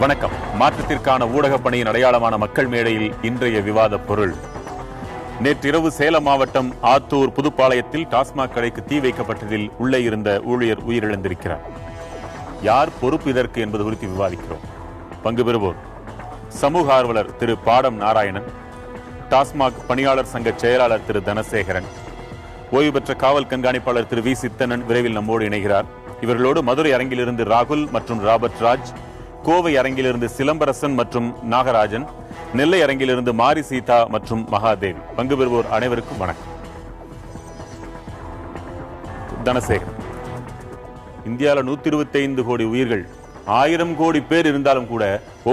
வணக்கம். மாற்றத்திற்கான ஊடக பணியின் அடையாளமான மக்கள் மேடையில் இன்றைய விவாத பொருள். நேற்றிரவு சேலம் மாவட்டம் ஆத்தூர் புதுப்பாளையத்தில் டாஸ்மாக் கடைக்கு தீ வைக்கப்பட்டதில் உள்ளே இருந்த ஊழியர் உயிரிழந்திருக்கிறார். யார் பொறுப்பு இதற்கு என்பது குறித்து விவாதிக்கிறோம். பங்கு பெறுவோர் சமூக ஆர்வலர் திரு பாடம் நாராயணன், டாஸ்மாக் பணியாளர் சங்க செயலாளர் திரு தனசேகரன், ஓய்வு பெற்ற காவல் கண்காணிப்பாளர் திரு வி சித்தனன் விரைவில் நம்மோடு இணைகிறார். இவர்களோடு மதுரை அரங்கிலிருந்து ராகுல் மற்றும் ராபர்ட் ராஜ், கோவை அரங்கிலிருந்து சிலம்பரசன் மற்றும் நாகராஜன், நெல்லை அரங்கிலிருந்து மாரி சீதா மற்றும் மகாதேவி. பங்கு பெறுவோர் அனைவருக்கும் வணக்கம். தனசேகரன், இந்தியாவில் 125 கோடி உயிர்கள், 1000 கோடி பேர் இருந்தாலும் கூட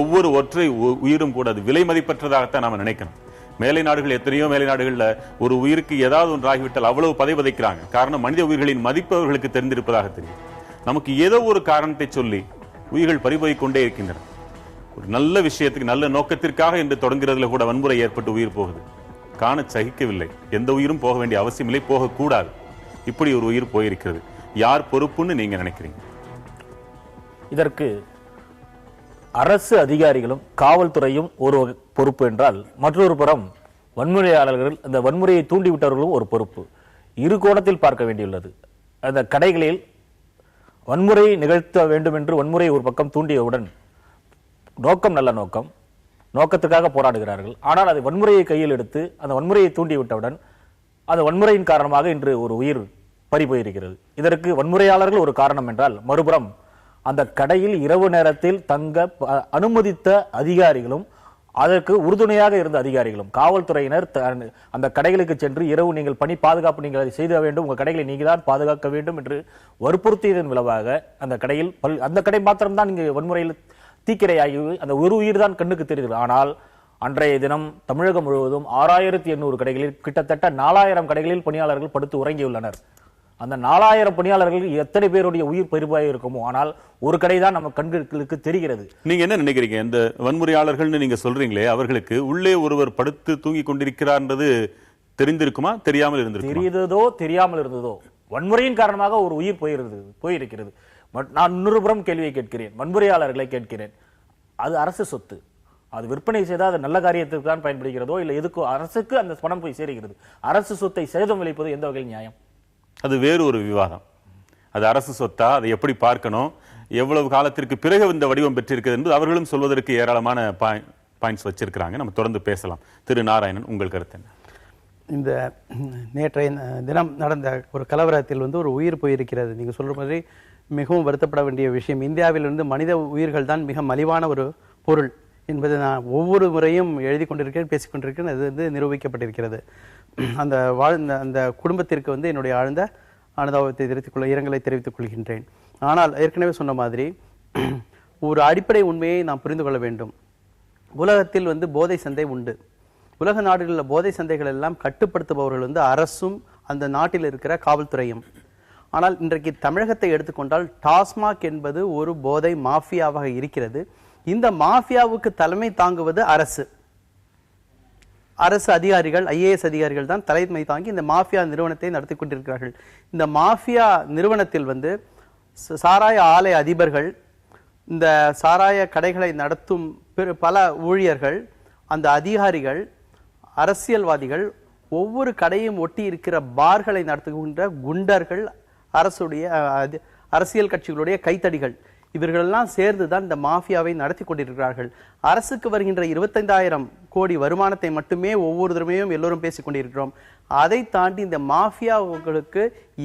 ஒவ்வொரு ஒற்றை உயிரும் கூட அது விலை மதிப்பற்றதாகத்தான் நாம நினைக்கணும். மேலை நாடுகள், எத்தனையோ மேலை நாடுகள்ல ஒரு உயிருக்கு ஏதாவது ஒன்று ஆகிவிட்டால் அவ்வளவு பதைபதைக்கிறாங்க. காரணம், மனித உயிர்களின் மதிப்பு அவர்களுக்கு தெரிந்திருப்பதாக தெரியும். நமக்கு ஏதோ ஒரு காரணத்தை சொல்லி உயிர்கள் பறிபோய்க் கொண்டே இருக்கின்றன. ஒரு நல்ல விஷயத்துக்கு, நல்ல நோக்கத்திற்காக என்று தொடங்குறதுல கூட வன்முறை ஏற்பட்டு உயிர் போகுது. காண சகிக்கவில்லை. எந்த உயிரும் போக வேண்டிய அவசியமில்லை, போகக்கூடாது. இப்படி ஒரு உயிர் போயிருக்கிறது. யார் பொறுப்புன்னு நீங்க நினைக்கிறீங்க? இதற்கு அரசு அதிகாரிகளும் காவல்துறையும் ஒரு பொறுப்பு என்றால், மற்றொரு புறம் வன்முறையாளர்கள், அந்த வன்முறையை தூண்டிவிட்டவர்களும் ஒரு பொறுப்பு. இரு கோணத்தில் பார்க்க வேண்டியுள்ளது. அந்த கடைகளில் வன்முறையை நிகழ்த்த வேண்டும் என்று வன்முறையை ஒரு பக்கம் தூண்டியவுடன், நோக்கம் நல்ல நோக்கம், நோக்கத்துக்காக போராடுகிறார்கள். ஆனால் அது வன்முறையை கையில் எடுத்து அந்த வன்முறையை தூண்டிவிட்டவுடன் அந்த வன்முறையின் காரணமாக இன்று ஒரு உயிர் பறிபோயிருக்கிறது. இதற்கு வன்முறையாளர்கள் ஒரு காரணம் என்றால், மறுபுறம் அந்த கடையில் இரவு நேரத்தில் தங்க அனுமதித்த அதிகாரிகளும் அதற்கு உறுதுணையாக இருந்த அதிகாரிகளும், காவல்துறையினர் அந்த கடைகளுக்கு சென்று இரவு நீங்கள் பணி பாதுகாப்பு நீங்கள் அதை செய்த வேண்டும், உங்கள் கடைகளை நீங்கள் தான் பாதுகாக்க வேண்டும் என்று வற்புறுத்தியதன் விளைவாக அந்த கடையில் அந்த கடை மாத்திரம்தான் இங்கு வன்முறையில் தீக்கிரையாகி அந்த ஒரு உயிர் தான் கண்ணுக்கு தெரிகிறது. ஆனால் அன்றைய தினம் தமிழகம் முழுவதும் 6800 கடைகளில் கிட்டத்தட்ட 4000 கடைகளில் பணியாளர்கள் படுத்து உறங்கியுள்ளனர். அந்த 4000 பணியாளர்கள் எத்தனை பேருடைய உயிர் பறிபாய் இருக்குமோ, ஆனால் ஒரு கடை தான் நம்ம கண்களுக்கு தெரிகிறது. நீங்க என்ன நினைக்கிறீங்க? இந்த வன்முறையாளர்கள் நீங்க சொல்றீங்களே, அவர்களுக்கு உள்ளே ஒருவர் படுத்து தூங்கி கொண்டிருக்கிறார்ன்றது தெரிந்திருக்குமா, தெரியாமல் இருந்திருக்குமா? தெரிந்ததோ தெரியாமல் இருந்ததோ, வன்முறையின் காரணமாக ஒரு உயிர் போயிருக்கிறது. நான் இன்னொரு புறம் கேள்வியை கேட்கிறேன், வன்முறையாளர்களை கேட்கிறேன். அது அரசு சொத்து, அது விற்பனை செய்தால் அது நல்ல காரியத்திற்கு தான் பயன்படுகிறதோ இல்லை எதுக்கோ அரசுக்கு அந்த பணம் போய் சேருகிறது. அரசு சொத்தை சேதம் விளைப்பது எந்த வகையில் நியாயம்? அது வேறு ஒரு விவாதம். அது அரசு சொத்தா, அதை எப்படி பார்க்கணும், எவ்வளவு காலத்திற்கு பிறகு இந்த வடிவம் பெற்றிருக்கிறது என்று அவர்களும் சொல்வதற்கு ஏராளமான பாயிண்ட்ஸ் வச்சிருக்கிறாங்க. நம்ம தொடர்ந்து பேசலாம். திரு நாராயணன், உங்கள் கருத்து என்ன? இந்த நேற்றைய தினம் நடந்த ஒரு கலவரத்தில் ஒரு உயிர் போயிருக்கிறது. நீங்கள் சொல்ற மாதிரி மிகவும் வருத்தப்பட வேண்டிய விஷயம். இந்தியாவில் மனித உயிர்கள் தான் மிக மலிவான ஒரு பொருள் என்பது நான் ஒவ்வொரு முறையும் எழுதி கொண்டிருக்கேன், பேசிக்கொண்டிருக்கேன். அது நிரூபிக்கப்பட்டிருக்கிறது. அந்த குடும்பத்திற்கு என்னுடைய ஆழ்ந்த அனுதாபத்தை இரங்கலை தெரிவித்துக் கொள்கின்றேன். ஆனால் ஏற்கனவே சொன்ன மாதிரி ஒரு அடிப்படை உண்மையை நாம் புரிந்து கொள்ள வேண்டும். உலகத்தில் போதை சந்தை உண்டு. உலக நாடுகளில் போதை சந்தைகள் எல்லாம் கட்டுப்படுத்துபவர்கள் அரசும் அந்த நாட்டில் இருக்கிற காவல்துறையும். ஆனால் இன்றைக்கு தமிழகத்தை எடுத்துக்கொண்டால் டாஸ்மாக் என்பது ஒரு போதை மாஃபியாவாக இருக்கிறது. இந்த மாஃபியாவுக்கு தலைமை தாங்குவது அரசு அதிகாரிகள், IAS அதிகாரிகள் தான் தலைமை தாங்கி இந்த மாஃபியா நிறுவனத்தை நடத்தி கொண்டிருக்கிறார்கள். இந்த மாஃபியா நிறுவனத்தில் சாராய ஆலை அதிபர்கள், இந்த சாராய கடைகளை நடத்தும் பல ஊழியர்கள், அந்த அதிகாரிகள், அரசியல்வாதிகள், ஒவ்வொரு கடையும் ஒட்டி இருக்கிற பார்களை நடத்துகின்ற குண்டர்கள், அரசியல் கட்சிகளுடைய கைத்தடிகள், இவர்களெல்லாம் சேர்ந்துதான் இந்த மாஃபியாவை நடத்தி கொண்டிருக்கிறார்கள். அரசுக்கு வருகின்ற 25,000 கோடி வருமானத்தை மட்டுமே ஒவ்வொரு தடவையும் எல்லோரும் பேசிக் கொண்டிருக்கிறோம். அதை தாண்டி இந்த மாஃபியாவுகளுக்கு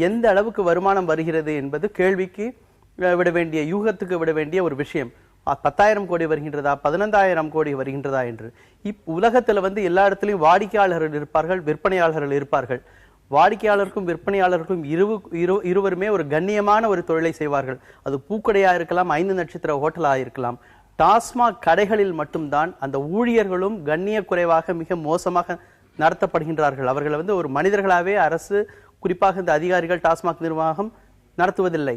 எந்த அளவுக்கு வருமானம் வருகிறது என்பது கேள்விக்கு விட வேண்டிய, யூகத்துக்கு விட வேண்டிய ஒரு விஷயம். 10,000 கோடி வருகின்றதா, 15,000 கோடி வருகின்றதா என்று. உலகத்துல எல்லா இடத்துலையும் வாடிக்கையாளர்கள் இருப்பார்கள், விற்பனையாளர்கள் இருப்பார்கள். வாடிக்கையாளருக்கும் விற்பனையாளருக்கும் இருவருமே ஒரு கண்ணியமான ஒரு தொழிலை செய்வார்கள். அது பூக்கடையா இருக்கலாம், 5 நட்சத்திர ஹோட்டலா இருக்கலாம். டாஸ்மாக் கடைகளில் மட்டும்தான் அந்த ஊழியர்களும் கண்ணிய குறைவாக மிக மோசமாக நடத்தப்படுகின்றார்கள். அவர்கள் ஒரு மனிதர்களாவே அரசு, குறிப்பாக இந்த அதிகாரிகள், டாஸ்மாக் நிர்வாகம் நடத்துவதில்லை.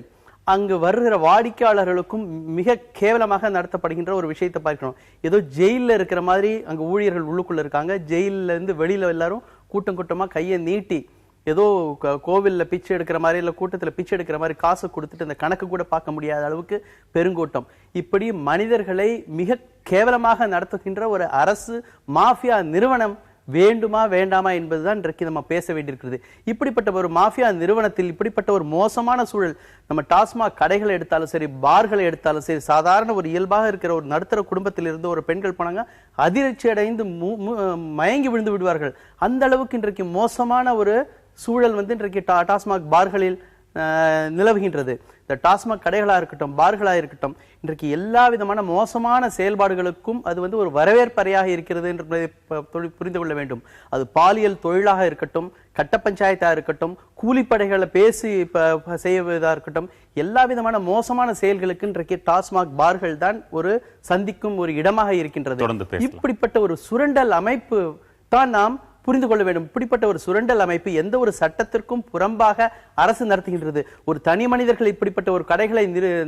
அங்கு வருகிற வாடிக்கையாளர்களுக்கும் மிக கேவலமாக நடத்தப்படுகின்ற ஒரு விஷயத்தை பார்க்கிறோம். ஏதோ ஜெயில இருக்கிற மாதிரி அங்கு ஊழியர்கள் உள்ளுக்குள்ள இருக்காங்க. ஜெயில இருந்து வெளியில எல்லாரும் கூட்டம் கூட்டமா கையை நீட்டி ஏதோ கோவில்ல பிச்சை எடுக்கிற மாதிரி இல்ல கூட்டத்துல பிச்சை எடுக்கிற மாதிரி காசு கொடுத்துட்டு அந்த கணக்கு கூட பார்க்க முடியாத அளவுக்கு பெருங்கூட்டம். இப்படி மனிதர்களை மிக கேவலமாக நடத்துகின்ற ஒரு அரசு மாஃபியா நிறுவனம் வேண்டுமா வேண்டாமா என்பதுதான் இன்றைக்கு நம்ம பேச வேண்டியிருக்கிறது. இப்படிப்பட்ட ஒரு மாஃபியா நிறுவனத்தில் இப்படிப்பட்ட ஒரு மோசமான சூழல், நம்ம டாஸ்மாக் கடைகளை எடுத்தாலும் சரி, பார்களை எடுத்தாலும் சரி, சாதாரண ஒரு இயல்பாக இருக்கிற ஒரு நடுத்தர குடும்பத்தில் இருந்து ஒரு பெண்கள் போனாங்க அதிர்ச்சி அடைந்து மயங்கி விழுந்து விடுவார்கள். அந்த அளவுக்கு இன்றைக்கு மோசமான ஒரு சூழல் இன்றைக்கு டாஸ்மாக் பார்களில் நிலவுகின்றது. இந்த டாஸ்மாக் கடைகளா இருக்கட்டும், பார்களா இருக்கட்டும், இன்றைக்கு எல்லா விதமான மோசமான செயல்பாடுகளுக்கும் அது ஒரு வரவேற்பறையாக இருக்கிறது என்பதை புரிந்து கொள்ள வேண்டும். அது பாலியல் தொழிலாக இருக்கட்டும், கட்ட பஞ்சாயத்தா இருக்கட்டும், கூலிப்படைகளை பேசி செய்வதா இருக்கட்டும், எல்லா விதமான மோசமான செயல்களுக்கு இன்றைக்கு டாஸ்மாக் பார்கள் தான் ஒரு சந்திக்கும் ஒரு இடமாக இருக்கின்றது. இப்படிப்பட்ட ஒரு சுரண்டல் அமைப்பு தான் நாம் புரிந்து கொள்ள வேண்டும். இப்படிப்பட்ட ஒரு சுரண்டல் அமைப்பு எந்த ஒரு சட்டத்திற்கும் புறம்பாக அரசு நடத்துகின்றது. ஒரு தனி மனிதர்கள் இப்படிப்பட்ட ஒரு கடைகளை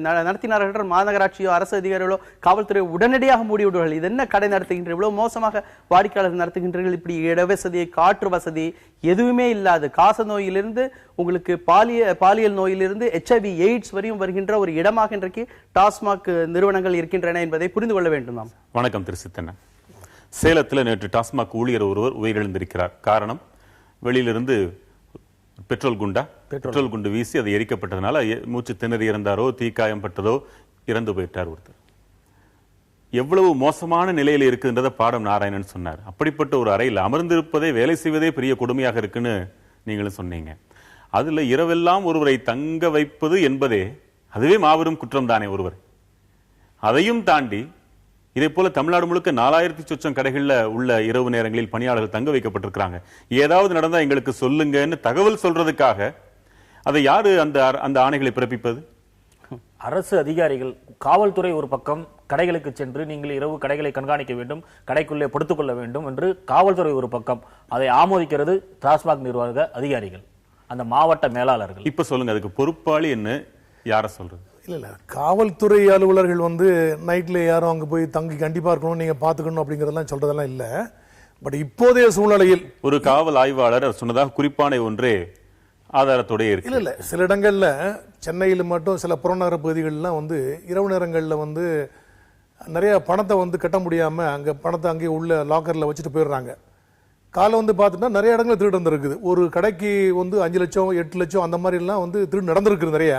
நடத்தினார்கள், மாநகராட்சியோ அரசு அதிகாரிகளோ காவல்துறை உடனடியாக மூடிவிடுவார்கள். இது என்ன கடை நடத்துகின்ற, இவ்வளவு மோசமாக வாடிக்கையாளர்கள் நடத்துகின்றீர்கள், இப்படி இடவசதி காற்று வசதி எதுவுமே இல்லாது, காச நோயிலிருந்து உங்களுக்கு பாலியல் நோயிலிருந்து HIV AIDS வரையும் வருகின்ற ஒரு இடமாக இன்றைக்கு டாஸ்மாக் நிறுவனங்கள் இருக்கின்றன என்பதை புரிந்து கொள்ள வேண்டும். நாம் வணக்கம் திரு சித்தண்ணன். சேலத்தில் நேற்று டாஸ்மாக் ஊழியர் ஒருவர் உயிரிழந்திருக்கிறார். காரணம், வெளியிலிருந்து பெட்ரோல் குண்டு வீசி அது எரிக்கப்பட்டதுனால மூச்சு திணறி இறந்தாரோ, தீக்காயம் பட்டதோ, இறந்து போயிட்டார் ஒருத்தர். எவ்வளவு மோசமான நிலையில் இருக்குன்றத பாடம் நாராயணன் சொன்னார். அப்படிப்பட்ட ஒரு அறையில் அமர்ந்திருப்பதே, வேலை செய்வதே பெரிய கொடுமையாக இருக்குன்னு நீங்களும் சொன்னீங்க. அதுல இரவெல்லாம் ஒருவரை தங்க வைப்பது என்பதே அதுவே மாபெரும் குற்றம் தானே ஒருவர். அதையும் தாண்டி இதே போல தமிழ்நாடு முழுக்க 4000 சொச்சம் கடைகள்ல உள்ள இரவு நேரங்களில் பணியாளர்கள் தங்க வைக்கப்பட்டிருக்கிறாங்க. ஏதாவது நடந்தா எங்களுக்கு சொல்லுங்கன்னு தகவல் சொல்றதுக்காக அதை யாரு அந்த ஆணைகளை பிறப்பிப்பது? அரசு அதிகாரிகள், காவல்துறை ஒரு பக்கம் கடைகளுக்கு சென்று நீங்கள் இரவு கடைகளை கண்காணிக்க வேண்டும், கடைக்குள்ளே படுத்துக் கொள்ள வேண்டும் என்று காவல்துறை ஒரு பக்கம், அதை ஆமோதிக்கிறது டாஸ்மாக் நிர்வாக அதிகாரிகள், அந்த மாவட்ட மேலாளர்கள். இப்ப சொல்லுங்க, அதுக்கு பொறுப்பாளி என்ன, யார சொல்றது? இல்ல காவல்துறை அலுவலர்கள் நைட்ல யாரும் அங்க போய் தங்கி கண்டிப்பா இருக்கணும், நீங்க பாத்துக்கணும் அப்படிங்கறதெல்லாம் சொல்றதெல்லாம் இல்ல. பட் இப்போதைய சூழ்நிலையில் ஒரு காவல் ஆய்வாளர் சொன்னதாக குறிப்பான ஒன்றே ஆதாரத்தோட இருக்கு. இல்ல சில இடங்கள்ல சென்னையில மட்டும் சில புறநகர பகுதிகள்லாம் இரவு நேரங்கள்ல நிறைய பணத்தை கட்ட முடியாம அங்க பணத்தை அங்கே உள்ள லாக்கர்ல வச்சுட்டு போயிடுறாங்க. காலை பார்த்துட்டா நிறைய இடங்கள் திருடு நடந்திருக்குது. ஒரு கடைக்கு 5 லட்சம் 8 லட்சம் அந்த மாதிரி எல்லாம் திருடு நடந்திருக்கு நிறைய.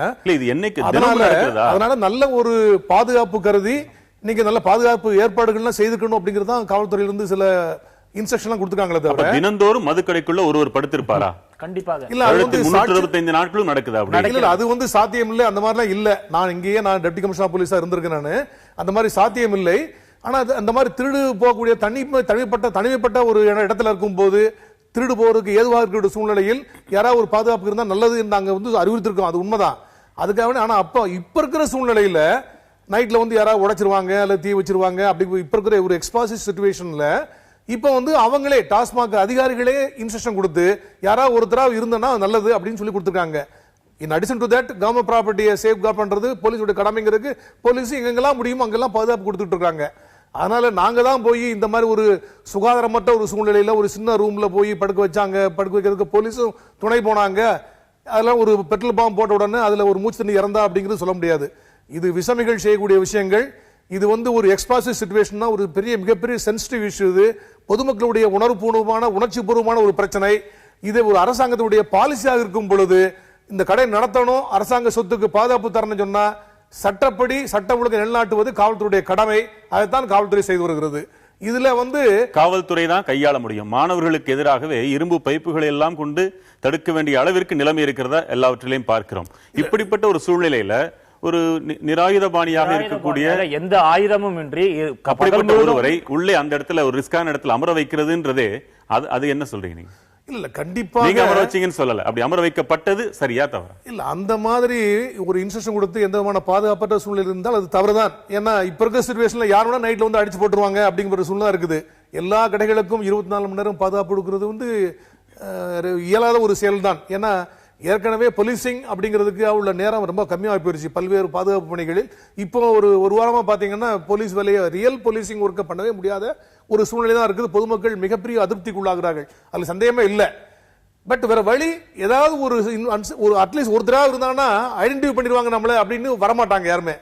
அதனால நல்ல ஒரு பாதுகாப்பு கருதி நீங்க நல்ல பாதுகாப்பு ஏற்பாடுகள்லாம் செய்துக்கணும் அப்படிங்கிறது தான் காவல்துறையிலிருந்து சில இன்ஸ்ட்ரக்ஷன் கொடுத்துருக்காங்களே தவிர தினந்தோறும் மதுக்கடைக்குள்ள ஒருவர் படுத்திருப்பாரா? கண்டிப்பாக இல்ல. 365 நாட்களும் நடக்குதா? இல்ல, அது சாத்தியம் இல்லை. அந்த மாதிரிலாம் இல்ல. நான் இங்கேயே டெப்டி கமிஷனர் போலீஸா இருந்திருக்கேன். நானு அந்த மாதிரி சாத்தியம் இல்லை. ஆனா அந்த மாதிரி திருடு போகக்கூடிய தனிமைப்பட்ட ஒரு இடத்துல இருக்கும் போது திருடு போறதுக்கு ஏதுவாக இருக்கிற சூழ்நிலையில் யாராவது ஒரு பாதுகாப்பு இருந்தா நல்லது நாங்க அறிவுறுத்திருக்கோம். அது உண்மைதான். அதுக்காக ஆனா இப்ப இருக்கிற சூழ்நிலையில நைட்ல யாராவது உடைச்சிருவாங்க அல்ல தீ வச்சிருவாங்க. அப்படி இப்ப இருக்கிற ஒரு எக்ஸ்பாசிவ் சிச்சுவேஷன்ல இப்ப அவங்களே டாஸ்மாக் அதிகாரிகளே இன்ஸ்ட்ரக்ஷன் கொடுத்து யாராவது ஒருத்தராக இருந்தா நல்லது அப்படின்னு சொல்லி கொடுத்துருக்காங்க. In addition to that, government property safeguard பண்றது போலீஸோட கடமைங்கிறதுக்கு போலீஸ் எங்கெல்லாம் முடியுமோ அங்கெல்லாம் பாதுகாப்பு கொடுத்துட்டு இருக்காங்க. அதனால நாங்க தான் போய் இந்த மாதிரி ஒரு சுகாதாரமற்ற ஒரு சூழ்நிலையில ஒரு சின்ன ரூம்ல போய் படுக்க வைக்கிறதுக்கு போலீஸும் துணை போனாங்க. அதெல்லாம் ஒரு பெட்ரோல் பாம்பு போட்ட உடனே அதுல ஒரு மூச்சு தண்ணி இறந்தா அப்படிங்கிறது சொல்ல முடியாது. இது விஷமிகள் செய்யக்கூடிய விஷயங்கள். இது ஒரு எக்ஸ்பாசிவ் சிச்சுவேஷன், ஒரு மிகப்பெரிய சென்சிட்டிவ் இஷ்யூ. இது பொதுமக்களுடைய உணர்வுபூர்வமான உணர்ச்சி பூர்வமான ஒரு பிரச்சனை. இது ஒரு அரசாங்கத்துடைய பாலிசியாக இருக்கும் பொழுது இந்த கடை நடத்தணும், அரசாங்க சொத்துக்கு பாதுகாப்பு தரணும் சொன்னா சட்டப்படி சட்டம் ஒழுங்கு நிலைநாட்டுவது காவல்துறையுடைய கடமை. அதைத்தான் காவல்துறை செய்து வருகிறது. இதுல காவல்துறை தான் கையாள முடியும். மாணவர்களுக்கு எதிராகவே இரும்பு பைப்புகளை எல்லாம் கொண்டு தடுக்க வேண்டிய அளவிற்கு நிலைமை இருக்கிறதா எல்லாவற்றிலையும் பார்க்கிறோம். இப்படிப்பட்ட ஒரு சூழ்நிலையில ஒரு நிராயுதபாணியாக இருக்கக்கூடிய எந்த ஆயுதமும் இன்றி அப்படிப்பட்ட ஒருவரை உள்ளே அந்த இடத்துல ஒரு ரிஸ்கான இடத்துல அமர வைக்கிறதுன்றதே அது என்ன சொல்றீங்க நீங்க? இல்ல கண்டிப்பா நீங்க அமர வச்சீங்கன்னு சொல்லல, அப்படி அமர வைக்கப்பட்டது சரியா தவறா? இல்ல அந்த மாதிரி ஒரு இன்ஸ்ட்ரக்ஷன் கொடுத்து எந்த விதமான பாதுகாப்பற்ற சூழ்நிலை இருந்தால் அது தவறுதான். ஏன்னா இப்ப இருக்கிற சிச்சுவேஷன்ல யாரும் நைட்ல அடிச்சு போட்டுருவாங்க அப்படிங்கிற சூழ்நிலை இருக்குது. எல்லா கடைகளுக்கும் 24 மணி நேரம் பாதுகாப்பு கொடுக்கிறது இயலாத ஒரு செயல் தான். ஏன்னா ஏற்கனவே போலீசிங் அப்படிங்கிறதுக்கு உள்ள நேரம் ரொம்ப கம்மியாக போயிருச்சு பல்வேறு பாதுகாப்பு பணிகளில். இப்போ ஒரு வாரமா பாத்தீங்கன்னா போலீஸ் வேலையை ரியல் போலீசிங் ஒர்க்கை பண்ணவே முடியாத ஒரு சூழ்நிலை தான் இருக்குது. பொதுமக்கள் மிகப்பெரிய அதிருப்திக்குள்ளாகிறார்கள், அதுல சந்தேகமே இல்லை. பட் வேற வழி ஏதாவது ஒரு அட்லீஸ்ட் ஒருத்தராக இருந்தாங்கன்னா ஐடென்டிஃபை பண்ணிடுவாங்க நம்மள அப்படின்னு வரமாட்டாங்க யாருமே.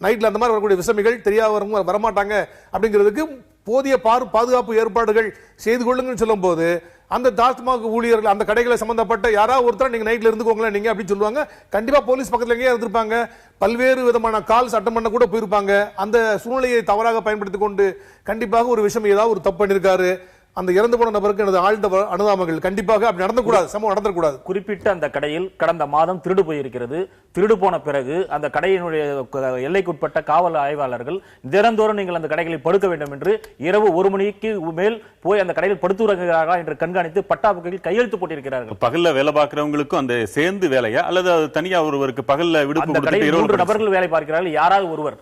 நைட்ல அந்த மாதிரி வரக்கூடிய விசமிகள் தெரியாதவங்க வரமாட்டாங்க அப்படிங்கிறதுக்கு போதிய பாதுகாப்பு ஏற்பாடுகள் செய்து கொள்ளுங்கன்னு சொல்லும் போது அந்த டாஸ்மாக் ஊழியர்கள் அந்த கடைகளை சம்பந்தப்பட்ட யாராவது ஒருத்தர் நீங்க நைட்ல இருந்துக்கோங்களேன் நீங்க அப்படின்னு சொல்லுவாங்க. கண்டிப்பா போலீஸ் பக்கத்துல எங்கேயா இருந்திருப்பாங்க, பல்வேறு விதமான கால்ஸ் அட்டன் பண்ண கூட போயிருப்பாங்க. அந்த சூழ்நிலையை தவறாக பயன்படுத்திக் கொண்டு கண்டிப்பாக ஒரு விஷயம் ஏதாவது ஒரு தப்பு பண்ணிருக்காரு, அந்த இறந்து போன நபருக்கு எனது ஆழ்ந்த அனுதாபங்கள். கண்டிப்பாக அப்படி நடந்தக்கூடாது, சம்பவம் நடந்தக்கூடாது. குறிப்பிட்ட அந்த கடையில் கடந்த மாதம் திருடு போயிருக்கிறது. திருடு போன பிறகு அந்த கடையினுடைய எல்லைக்குட்பட்ட காவல் ஆய்வாளர்கள் தினந்தோறும் நீங்கள் அந்த கடைகளில் படுக்க வேண்டும் என்று இரவு 1 மணிக்கு மேல் போய் அந்த கடையில் படுத்துறங்கிறார்களா என்று கண்காணித்து பட்டாபுக்கையில் கையெழுத்து போட்டிருக்கிறார்கள். பகல்ல வேலை பார்க்கிறவங்களுக்கும் அந்த சேர்ந்து வேலையா அல்லது தனியா ஒருவருக்கு பகல்ல விடுப்பு கொடுத்து 3 நபர்கள் வேலை பார்க்கிறார்கள். யாராவது ஒருவர்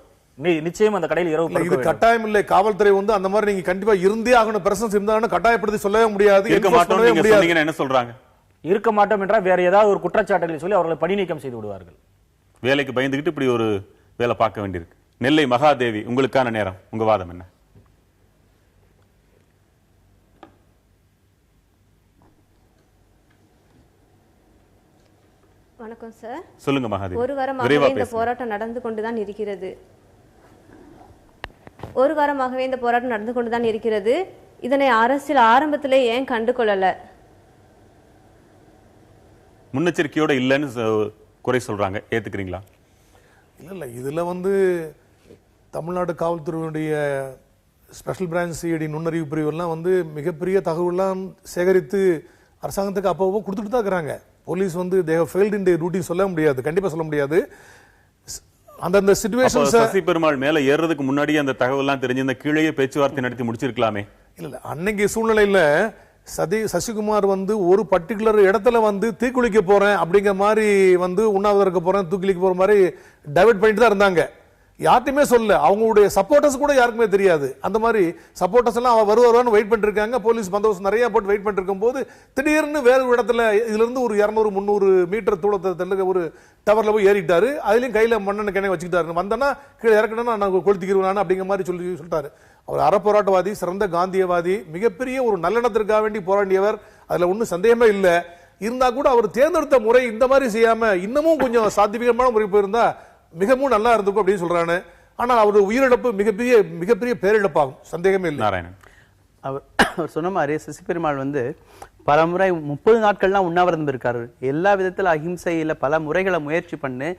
நிச்சயம் அந்த கடையில் இரவு இது கட்டாயம் இல்லை. காவல்துறை அந்த மாதிரி நீங்க கண்டிப்பா இருந்தே ஆகணும், பிரசன்ஸ் இருந்தாலும் கட்டாயப்படுத்தி சொல்லவே முடியாது. இருக்க மாட்டோம் என்ன சொல்றாங்க? இருக்க மாட்டோம் என்றால் வேற ஏதாவது ஒரு குற்றச்சாட்டுகளை சொல்லி அவர்களை பணி நீக்கம் செய்து விடுவார்கள். வேலைக்கு பயந்துகிட்டு இப்படி ஒரு வேலை பார்க்க வேண்டியிருக்கு. நெல்லை மகாதேவி, உங்களுக்கான நேரம், உங்க வாதம் என்ன? வணக்கம் சார். சொல்லுங்க மகாதேவி. ஒரு வாரமாகவே இந்த போராட்டம் நடந்து கொண்டுதான் இருக்கிறது. இதனை அரசியல் ஆரம்பத்திலே ஏன் கண்டு கொள்ளல? முன்னெச்சரிக்கையோட இல்லைன்னு குறை சொல்றாங்க, ஏத்துக்கிறீங்களா? இல்ல இதுல தமிழ்நாடு காவல்துறையுடைய ஸ்பெஷல் பிரான்ச் சிஐடி நுண்ணறிவு பிரிவு எல்லாம் மிகப்பெரிய தகவலாம் சேகரித்து அரசாங்கத்துக்கு அப்போ கொடுத்துட்டு தான் இருக்கிறாங்க. Police they have failed in their duty சொல்ல முடியாது, கண்டிப்பா சொல்ல முடியாது. அந்த சிச்சுவேஷன்ஸ் சசி பெருமாள் மேல ஏறதுக்கு முன்னாடி அந்த தகவல் எல்லாம் தெரிஞ்ச கீழே பேச்சுவார்த்தை நடத்தி முடிச்சிருக்கலாமே. இல்ல அன்னைக்கு சூழ்நிலையில சசிகுமார் ஒரு பர்டிகுலர் இடத்துல தீக்குளிக்க போறேன் அப்படிங்கிற மாதிரி உண்ணாவிரதம் போறேன் தூக்கிலிக்க போற மாதிரி டைவர்ட் பண்ணிட்டு தான் இருந்தாங்க. யார்ட்டுமே சொல்ல, அவங்களுடைய சப்போர்ட்டர்ஸ் கூட யாருக்குமே தெரியாது. அந்த மாதிரி சப்போர்ட்டர்ஸ் எல்லாம் வருவான்னு வெயிட் பண்ணிட்டு இருக்காங்க. போலீஸ் பந்தோபஸ்து நிறைய போட்டு வெயிட் பண்ணிட்டு இருக்கும் போது திடீர்னு வேற ஒரு இடத்துல இதுல இருந்து ஒரு 200-300 மீட்டர் தூரத்துல ஒரு டவர்ல போய் ஏறிட்டாரு. அதுலயும் கையில மண்ணெண்ணெய் கிணை வச்சுக்கிட்டாரு. வந்தனா கீழே இறக்கணும்னா நான் கொளுத்திக்கிறேன் அப்படிங்கிற மாதிரி சொல்லிட்டாரு. அவர் அறப்போராட்டவாதி, சிறந்த காந்தியவாதி, மிகப்பெரிய ஒரு நல்லெண்ணத்திற்காக வேண்டி போராடியவர், அதுல ஒன்றும் சந்தேகமே இல்லை. இருந்தா கூட அவர் தேர்ந்தெடுத்த முறை இந்த மாதிரி செய்யாம இன்னமும் கொஞ்சம் சாத்தியமான முறை போயிருந்தா மிகவும் நல்லா இருந்திருக்கும் அப்படின்னு சொல்றானு. ஆனால் அவருடைய உயிரிழப்பு மிகப்பெரிய பேரிழப்பாகும், சந்தேகமே இல்லை. நாராயணன் அவர் சொன்ன மாதிரி சசி பெருமாள் பல முறை 30 நாட்கள்லாம் உண்ணாவிரதம் இருக்காரு. எல்லா விதத்துல அஹிம்சையில பல முறைகளை முயற்சி பண்ணு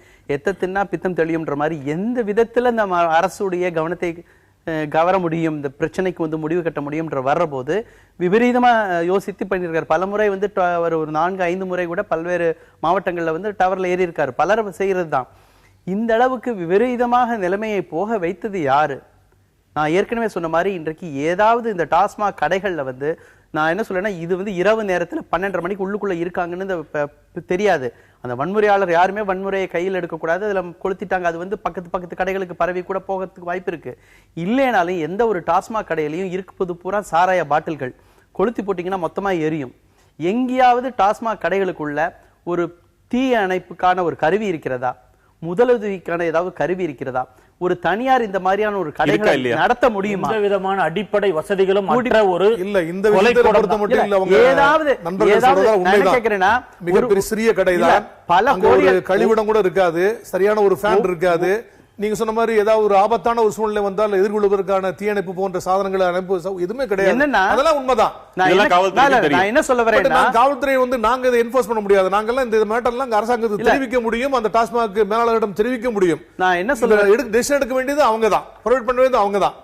தின்னா பித்தம் தெளியும்ன்ற மாதிரி எந்த விதத்துல இந்த அரசுடைய கவனத்தை கவர முடியும், இந்த பிரச்சனைக்கு முடிவு கட்ட முடியும்ன்ற வர்ற போது விபரீதமா யோசித்து பண்ணியிருக்காரு. பல முறை ஒரு 4-5 முறை கூட பல்வேறு மாவட்டங்கள்ல டவர்ல ஏறி இருக்காரு. பலர் செய்யறது தான். இந்த அளவுக்கு விபரீதமாக நிலைமையை போக வைத்தது யாரு? நான் ஏற்கனவே சொன்ன மாதிரி இன்றைக்கு ஏதாவது இந்த டாஸ்மாக் கடைகள்ல நான் என்ன சொல்றேன்னா, இது இரவு நேரத்துல 12:30 மணிக்கு உள்ளுக்குள்ள இருக்காங்கன்னு தெரியாது. அந்த வன்முறையாளர் யாருமே வன்முறையை கையில் எடுக்கக்கூடாது, அதுல கொளுத்திட்டாங்க. அது பக்கத்து கடைகளுக்கு பரவி கூட போகிறதுக்கு வாய்ப்பு இருக்கு. இல்லைனாலும் எந்த ஒரு டாஸ்மாக் கடையிலையும் இருப்பது பூரா சாராய பாட்டில்கள். கொளுத்தி போட்டீங்கன்னா மொத்தமா எரியும். எங்கேயாவது டாஸ்மாக் கடைகளுக்குள்ள ஒரு தீ அணைப்புக்கான ஒரு கருவி இருக்கிறதா? முதலுதவிக்கான ஏதாவது கருவி இருக்கிறதா? ஒரு தனியார் இந்த மாதிரியான ஒரு கடைகளை நடத்த முடியுமா? இந்த விதமான அடிப்படை வசதிகளும் மிகப்பெரிய சிறிய கடை தான், பல கழிவிடம் கூட இருக்காது, சரியான ஒரு ஃபேன் இருக்காது. நீங்க சொன்ன மாதிரி ஏதாவது ஒரு ஆபத்தான ஒரு சூழ்நிலை வந்தால் எதிர்கொள்வதற்கான தீயணைப்பு போன்ற சாதனங்களை அனுப்பு எதுவுமே கிடையாது. அதெல்லாம் உண்மைதான். நான் என்ன சொல்ல வரேன், காவல்துறை நாங்க இதை என்ஃபோர்ஸ் பண்ண முடியாது. நாங்கெல்லாம் இந்த மேட்டர்லாம் அரசாங்கத்துக்கு தெரிவிக்க முடியும், அந்த டாஸ்மாக் மேலாளரிடம் தெரிவிக்க முடியும். நான் என்ன சொல்ல டெசிஷன் எடுக்க வேண்டியது அவங்க தான், ப்ரொவைட் பண்ண வேண்டியது அவங்க தான்.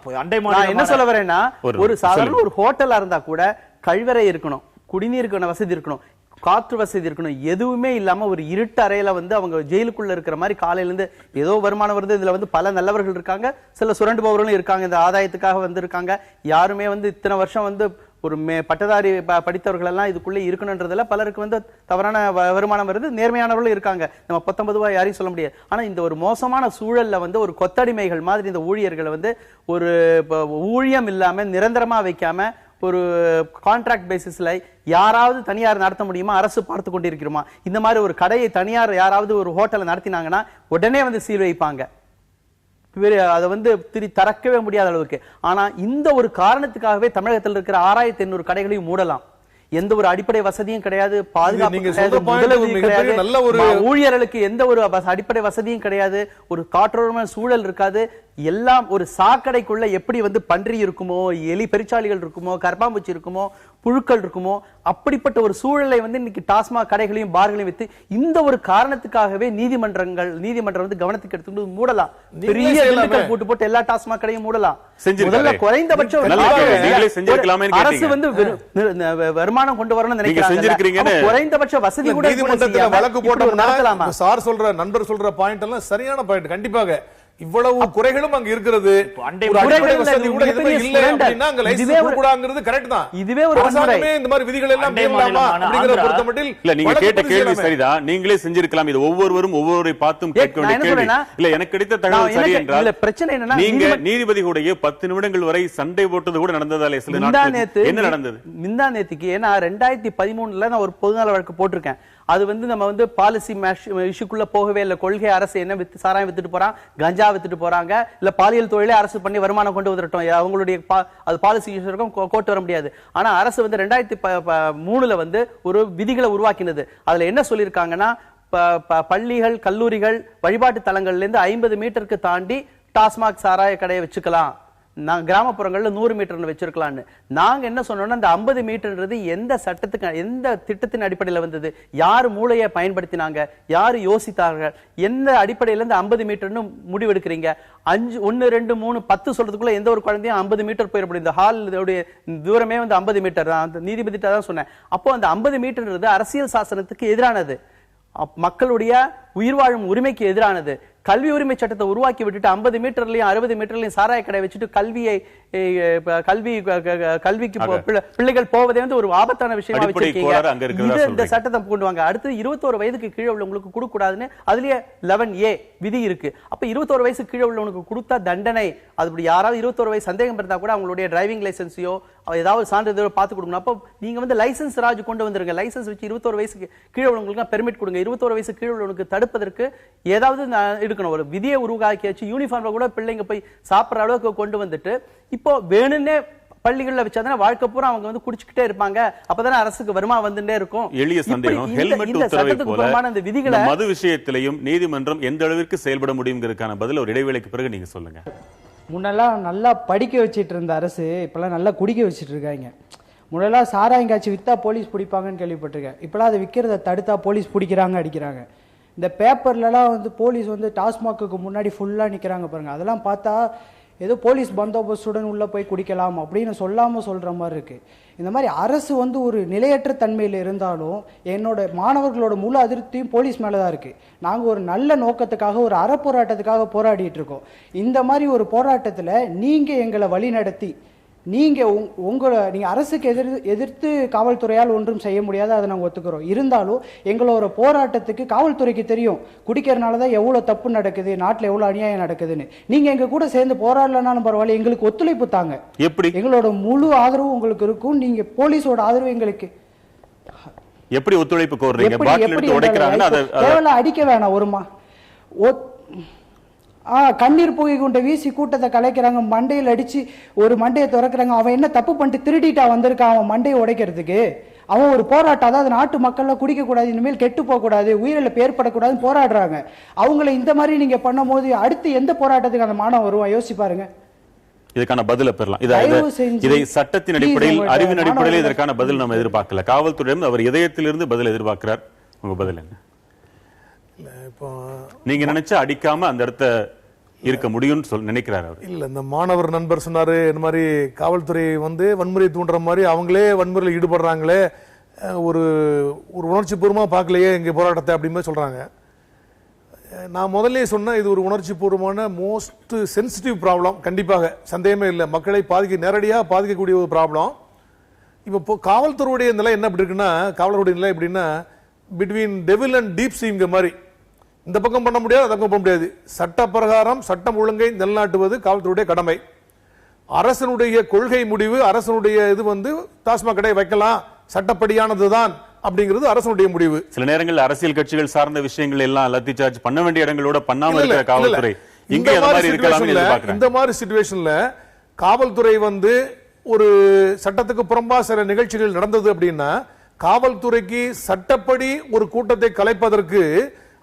நான் என்ன சொல்ல வரேன்னா, ஒரு சாதாரண ஒரு ஹோட்டலா இருந்தா கூட கழிவறை இருக்கணும், குடிநீருக்கான வசதி இருக்கணும், காற்று வசதி இருக்கணும். எதுவுமே இல்லாம ஒரு இருட்டு அறையில அவங்க ஜெயிலுக்குள்ள இருக்கிற மாதிரி காலையில இருந்து ஏதோ வருமானம் வருது. இதுல பல நல்லவர்கள் இருக்காங்க, சில சுரண்டுபவர்களும் இருக்காங்க. இந்த ஆதாயத்துக்காக இருக்காங்க. யாருமே இத்தனை வருஷம் ஒரு பட்டதாரி படித்தவர்கள் எல்லாம் இதுக்குள்ளே இருக்கணும்ன்றதுல பலருக்கு தவறான வருமானம் வருது, நேர்மையானவர்களும் இருக்காங்க. நம்ம 19 ரூபாய் யாரையும் சொல்ல முடியாது. ஆனா இந்த ஒரு மோசமான சூழல்ல ஒரு கொத்தடிமைகள் மாதிரி இந்த ஊழியர்களை ஒரு ஊழியம் இல்லாம நிரந்தரமா வைக்காம ஒரு கான்ட்ராக்ட் பேசிஸ்ல யாராவது தனியார் நடத்த முடியுமா? அரசு பார்த்து கொண்டிருக்கிறோமா? இந்த மாதிரி ஒரு கடையை தனியார் யாராவது ஒரு ஹோட்டலை நடத்தினாங்கன்னா உடனே சீல் வைப்பாங்க. அதை திறக்கவே முடியாத அளவுக்கு. ஆனா இந்த ஒரு காரணத்துக்காகவே தமிழகத்தில் இருக்கிற 6800 கடைகளையும் மூடலாம். எந்த ஒரு அடிப்படை வசதியும் கிடையாது, பாதுகாப்பு நீங்க கிடையாது, சொல்ற point முதலுதவி மிகப்பெரிய கிடையாது, நல்ல ஒரு ஊழியர்களுக்கு எந்த ஒரு அடிப்படை வசதியும் கிடையாது, ஒரு காற்றோட்டமான சூழல் இருக்காது. எல்லாம் ஒரு சாக்கடைக்குள்ள எப்படி வந்து பன்றி இருக்குமோ, எலி பெருச்சாளிகள் இருக்குமோ, கர்ப்பாம்பூச்சி இருக்குமோ, புழுக்கள் இருக்குமோ, அப்படிப்பட்ட ஒரு சூழலை வந்து இன்னைக்கு டாஸ்மாக் கடைகளையும் பார்களையும் வைத்து இந்த ஒரு காரணத்துக்காகவே நீதிமன்றம் வந்து கவனத்துக்கு எடுத்துட்டு மூடலாம். பெரிய திண்டுக்கல் கூட்டு போட்டு எல்லா டாஸ்மாக் கடையும் மூடலாம். முதல்ல குறைந்தபட்சம் அரசு வந்து வருமானம் கொண்டு வரணும்னு நினைக்கிறாங்க. குறைந்தபட்ச வசதி கூட நீதிமன்றத்தில் வழக்கு போட்டோம்னா சார் சொல்ற நண்பர் சொல்ற பாயிண்ட் எல்லாம் சரியான பாயிண்ட். கண்டிப்பாக இவ்வளவு குறைகளும் அங்க இருக்கிறது. இதுவே ஒரு இந்த மாதிரி விதிகள் எல்லாம் நீங்க கேட்ட கேள்வி சரிதான், நீங்களே செஞ்சிருக்கலாம். இது ஒவ்வொருவரும் ஒவ்வொரு பார்த்தும் கேட்க வேண்டிய கேள்வி இல்ல. எனக்கு கிடைத்த தகவல் சரி என்றால் பிரச்சனை என்னன்னா, நீங்க நீதிபதிகளுடைய 10 நிமிடங்கள் வரை சண்டை போட்டது கூட நடந்ததாலே சில நாட்கள் என்ன நடந்தது? மிந்தா நேத்துக்கு ஏன்னா 2013 நான் ஒரு பொதுநல வழக்கு போட்டிருக்கேன். அது வந்து நம்ம வந்து பாலிசி இஷ்யூக்குள்ள போகவே இல்லை. கொள்கை அரசு என்ன சாராயம் வித்துட்டு போறான், கஞ்சா வித்துட்டு போறாங்க, இல்ல பாலியல் தொழிலே அரசு பண்ணி வருமானம் கொண்டு வந்துட்டோம், அவங்களுடைய அது பாலிசி இஷ்யூ இருக்கும், கோர்ட் வர முடியாது. ஆனா அரசு வந்து 2003 வந்து ஒரு விதிகளை உருவாக்கினது. அதுல என்ன சொல்லியிருக்காங்கன்னா, பள்ளிகள், கல்லூரிகள், வழிபாட்டு தலங்கள்ல இருந்து 50 மீட்டருக்கு தாண்டி டாஸ்மாக் சாராய கடையை வச்சுக்கலாம், கிராமப்புறங்கள்ல 100 மீட்டர் வச்சிருக்கலாம்னு. நாங்க என்ன சொன்னோம்னா, அந்த 50 மீட்டர்ன்றது எந்த சட்டத்துக்கு, எந்த திட்டத்தின் அடிப்படையில் வந்தது, யாரு மூளையை பயன்படுத்தினாங்க, யாரு யோசித்தார்கள், எந்த அடிப்படையில இருந்து 50 மீட்டர்னு முடிவெடுக்கிறீங்க? 5, 1, 2, 3, 10 சொல்றதுக்குள்ள எந்த ஒரு குழந்தையும் 50 மீட்டர் போயிட இந்த ஹால் தூரமே வந்து 50 மீட்டர் தான். அந்த நீதிபதிட்ட தான் சொன்னேன். அப்போ அந்த 50 மீட்டர்ன்றது அரசியல் சாசனத்துக்கு எதிரானது, மக்களுடைய உயிர் வாழும் உரிமைக்கு எதிரானது. கல்வி உரிமை சட்டத்தை உருவாக்கி விட்டுட்டு 50 மீட்டர்லயும் 60 மீட்டர்லயும் சாராய கடை வச்சுட்டு கல்விக்கு பிள்ளைகள் போவதே வந்து ஒரு ஆபத்தான விஷயமா வச்சிருக்கீங்க. இந்த சட்டத்தை கொண்டு வாங்க. அடுத்து 21 வயதுக்கு கீழே உள்ளவங்களுக்கு கொடுக்க கூடாதுன்னு அதுலயே 11A விதி இருக்கு. அப்ப 21 வயசு கீழே உள்ளவனுக்கு கொடுத்தா தண்டனை. அது யாராவது 21 வயசு சந்தேகம் இருந்தா கூட அவங்களுடைய டிரைவிங் லைசன்ஸையோ ஏதாவது சான்றிதழோ பார்த்து கொடுக்கணும். அப்போ நீங்க வந்து லைசன்ஸ் ராஜ் கொண்டு வந்துருங்க. லைசன்ஸ் வச்சு 21 வயசுக்கு கீழே உள்ளவங்களுக்கு பெர்மிட் கொடுங்க. 21 வயசு கீழே உள்ளவனுக்கு தடுப்பதற்கு ஏதாவது ஒரு விதியை உருவாக்கி வச்சு யூனிஃபார்ம்ல கூட பிள்ளைங்க போய் சாப்பிடுற அளவுக்கு கொண்டு வந்துட்டு, இப்போ வேணும்னே பள்ளிகள்ல வச்சாதானே வாழ்க்கை பூரா அவங்க வந்து குடிச்சுக்கிட்டே இருப்பாங்க. அப்பதானே அரசுக்கு வருமானம் வந்துட்டே இருக்கும். எளிய சந்தேகம், ஹெல்மெட் உத்தரவை போல இந்த விதிகளை மது விஷயத்திலையும் நீதிமன்றம் எந்த அளவிற்கு செயல்பட முடியுங்கிறதுக்கான பதில் ஒரு இடைவேளைக்கு பிறகு நீங்க சொல்லுங்க. முன்னெல்லாம் நல்லா படிக்க வச்சிட்டு இருந்த அரசு இப்பெல்லாம் நல்லா குடிக்க வச்சிட்டு இருக்காங்க. முன்னெல்லாம் சாராயம் காய்ச்சி வித்தா போலீஸ் பிடிப்பாங்கன்னு கேள்விப்பட்டிருக்கேன். இப்பெல்லாம் அதை விற்கிறத தடுத்தா போலீஸ் பிடிக்கிறாங்க, அடிக்கிறாங்க. இந்த பேப்பர்லலாம் வந்து போலீஸ் வந்து டாஸ்மாக்கு முன்னாடி ஃபுல்லாக நிற்கிறாங்க பாருங்க. அதெல்லாம் பார்த்தா ஏதோ போலீஸ் பந்தோபஸ்துடன் உள்ளே போய் குடிக்கலாம் அப்படின்னு சொல்லாமல் சொல்கிற மாதிரி இருக்குது. இந்த மாதிரி அரசு வந்து ஒரு நிலையற்ற தன்மையில் இருந்தாலும் என்னோட மாணவர்களோட முழு அதிருப்தியும் போலீஸ் மேலே தான் இருக்குது. நாங்கள் ஒரு நல்ல நோக்கத்துக்காக, ஒரு அறப்போராட்டத்துக்காக போராடிட்டு இருக்கோம். இந்த மாதிரி ஒரு போராட்டத்தில் நீங்கள் எங்களை வழி நடத்தி நீங்க அரசுக்கு எதிர்த்து காவல்துறையால் ஒன்றும் செய்ய முடியாது, அதை நாங்கள் ஒத்துக்கிறோம். இருந்தாலும் எங்களோட போராட்டத்துக்கு காவல்துறைக்கு தெரியும் குடிக்கிறதுனாலதான் எவ்வளவு தப்பு நடக்குது, நாட்டில் எவ்வளவு அநியாயம் நடக்குதுன்னு. நீங்க எங்க கூட சேர்ந்து போராடலனாலும் பரவாயில்ல, எங்களுக்கு ஒத்துழைப்பு தாங்க. எப்படி எங்களோட முழு ஆதரவு உங்களுக்கு இருக்கும். நீங்க போலீஸோட ஆதரவு எங்களுக்கு எப்படி ஒத்துழைப்பு கோருறீங்க? பாட்டில் எடுத்து உடைக்கறாங்கன்னா அத தேவல அடிக்க வேணாம். கண்ணீர் புகை கொண்ட வீசி கூட்டத்தை கலைக்கிறாங்க, மண்டையில் அடிச்சு ஒரு மண்டையை திறக்கிறாங்க. அவன் என்ன தப்பு பண்ணிட்டு திருடிட்டா வந்திருக்கான் அவன் மண்டையை உடைக்கிறதுக்கு? அவன் ஒரு போராட்டம், அதாவது நாட்டு மக்கள்லாம் குடிக்க கூடாது, இனிமேல் கெட்டு போக கூடாது, உயிரிழப்பு ஏற்படக்கூடாதுன்னு போராடுறாங்க. அவங்கள இந்த மாதிரி நீங்க பண்ணும் போது அடுத்து எந்த போராட்டத்துக்கு அந்த மாணவன் வருவான்? யோசிச்சு பாருங்க. இதுக்கான பதில பெறலாம். இதை சட்டத்தின் அடிப்படையில், அறிவின் அடிப்படையில் இதற்கான பதில் நம்ம எதிர்பார்க்கல. காவல்துறையிடம் அவர் இதயத்திலிருந்து பதில் எதிர்பார்க்கிறார். உங்க பதில் என்ன? இப்போ நீங்க நினைச்சா அடிக்காம அந்த இடத்த இருக்க முடியும்னு சொல்லி நினைக்கிறாரு அவர். இல்ல, இந்த மாணவர் நண்பர் சொன்னாரு, இந்த மாதிரி காவல்துறை வந்து வன்முறை தூண்டுற மாதிரி அவங்களே வன்முறையில் ஈடுபடுறாங்களே, ஒரு உணர்ச்சி பூர்வமா பார்க்கலையே எங்க போராட்டத்தை அப்படின்னு சொல்றாங்க. நான் முதல்ல சொன்ன இது ஒரு உணர்ச்சி பூர்வமான மோஸ்ட் சென்சிட்டிவ் ப்ராப்ளம். கண்டிப்பாக சந்தேகமே இல்லை, மக்களை நேரடியாக பாதிக்கக்கூடிய ஒரு ப்ராப்ளம். இப்போ காவல்துறையுடைய நிலை என்ன இப்படி இருக்குன்னா, காவலருடைய நிலை எப்படின்னா பிட்வீன் டெவில் அண்ட் டீப் சீங்கிற மாதிரி, இந்த பக்கம் பண்ண முடியாது, அந்த பக்கம் பண்ண முடியாது. சட்ட பிரகாரம் சட்டம் ஒழுங்கை நிலைநாட்டுவது காவல்துறையுடைய கடமை. அரசனுடைய கொள்கை முடிவு, அரசனுடைய இது வந்து டாஸ்மாக் கடை வைக்கலாம், சட்டப்படியானதுதான் அப்படிங்கிறது அரசனுடைய முடிவு. சில நேரங்களில் அரசியல் கட்சிகள் சார்ந்த விஷயங்கள் எல்லாம் லத்தி சார்ஜ் பண்ண வேண்டிய இடங்களோட பண்ணாம இருக்கிற காவல்துறை இந்த மாதிரி சிச்சுவேஷன்ல காவல்துறை வந்து ஒரு சட்டத்துக்கு புறம்பா சில நிகழ்ச்சிகள் நடந்தது அப்படின்னா காவல்துறைக்கு சட்டப்படி ஒரு கூட்டத்தை கலைப்பதற்கு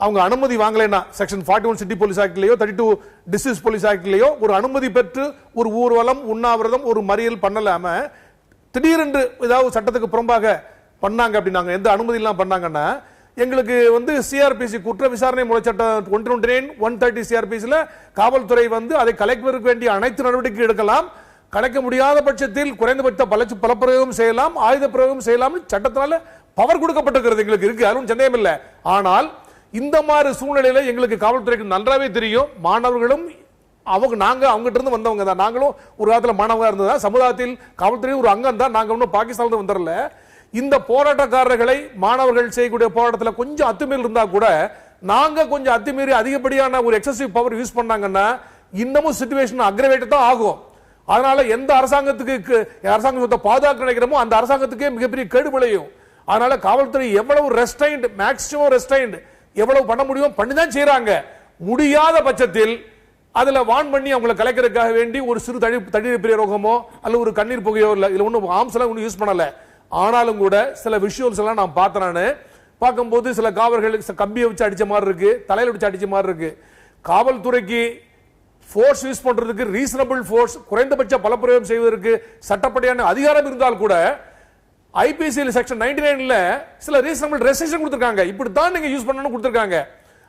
அவங்க அனுமதி வாங்கலைன்னா செக்ஷன் 41 சிட்டி போலீஸ் ஆக்ட்லயோ 32 டிஸ்ட்ரிக்ட் போலீஸ் ஆக்ட்லயோ ஒரு அனுமதி பெற்று ஒரு ஊர்வலம் உண்ணாவிரதம் ஒரு மறியல் பண்ணலாம திடீரென்று ஏதாவது சட்டத்துக்கு புறம்பாக பண்ணாங்க அப்படின்னாங்க எந்த அனுமதி இல்லாம பண்ணாங்கன்னா எங்களுக்கு வந்து சிஆர்பிசி குற்ற விசாரணை முறை சட்டம் 129 சிஆர்பிசில காவல்துறை வந்து அதை கலைப்பதற்கு வேண்டிய அனைத்து நடவடிக்கை எடுக்கலாம் கலைக்க முடியாத பட்சத்தில் குறைந்தபட்ச பலப்பிரயோகம் செய்யலாம் ஆயுத பிரயோகம் செய்யலாம் சட்டத்தினால பவர் கொடுக்கப்பட்டிருக்கிறது எங்களுக்கு இருக்கு அதுவும் சந்தேகம் இல்லை ஆனால் இந்த மாதிரி சூழ்நிலையில எங்களுக்கு காவல்துறைக்கு நன்றாவே தெரியும் மாணவர்களும் நாங்க அவங்ககிட்ட இருந்து வந்தவங்க தான் நாங்களும் ஒரு காலத்துல மாணவர்களா இருந்ததா சமுதாயத்தில் காவல்துறை ஒரு அங்கம் தான் நாங்க ஒன்றும் பாகிஸ்தான்ல வந்துடல இந்த போராட்டக்காரர்களை மாணவர்கள் செய்யக்கூடிய போராட்டத்தில் கொஞ்சம் அத்துமீறல் இருந்தா கூட நாங்க கொஞ்சம் அத்துமீறி அதிகப்படியான ஒரு எக்ஸசிவ் பவர் யூஸ் பண்ணாங்கன்னா இன்னமும் சிச்சுவேஷன் அக்ரவேட் தான் ஆகும் அதனால எந்த அரசாங்கத்துக்கு அரசாங்கத்தை பாதுகாக்க நினைக்கிறோமோ அந்த அரசாங்கத்துக்கே மிகப்பெரிய கேடு விளையும் அதனால காவல்துறை எவ்வளவு ரெஸ்ட்ரைன்ட் மேக்ஸிமம் ரெஸ்ட்ரைன்ட் எவ்வளவு பண்ண முடியும் பண்ணிதான் செய்யறாங்க முடியாத பட்சத்தில் அதுல வான் பண்ணி அவங்களை கலைக்கிறதுக்காக வேண்டி ஒரு சிறு தண்ணீர் பிரயோகமோ அல்ல ஒரு கண்ணீர் புகையோ இல்ல ஒன்னும் ஆம்ஸ் எல்லாம் ஒன்னும் யூஸ் பண்ணல ஆனாலும் கூட சில விஷுவல்ஸ் எல்லாம் நான் பார்த்தேன் பார்க்கும்போது சில காவலர்கள் கம்பியை வச்சு அடிச்ச மாதிரி இருக்கு தலையில வச்சு அடிச்ச மாதிரி இருக்கு காவல்துறைக்கு ஃபோர்ஸ் யூஸ் பண்றதுக்கு ரீசனபிள் ஃபோர்ஸ் குறைந்தபட்ச பலப்பிரயோகம் செய்வதற்கு சட்டப்படியான அதிகாரம் இருந்தால் கூட ஐபிசி செக்ஷன் 99ல சில ரீசனபிள் ரெஸ்ட்ரிக்ஷன் கொடுத்திருக்காங்க இப்படி தான் நீங்க யூஸ் பண்ணனும் கொடுத்திருக்காங்க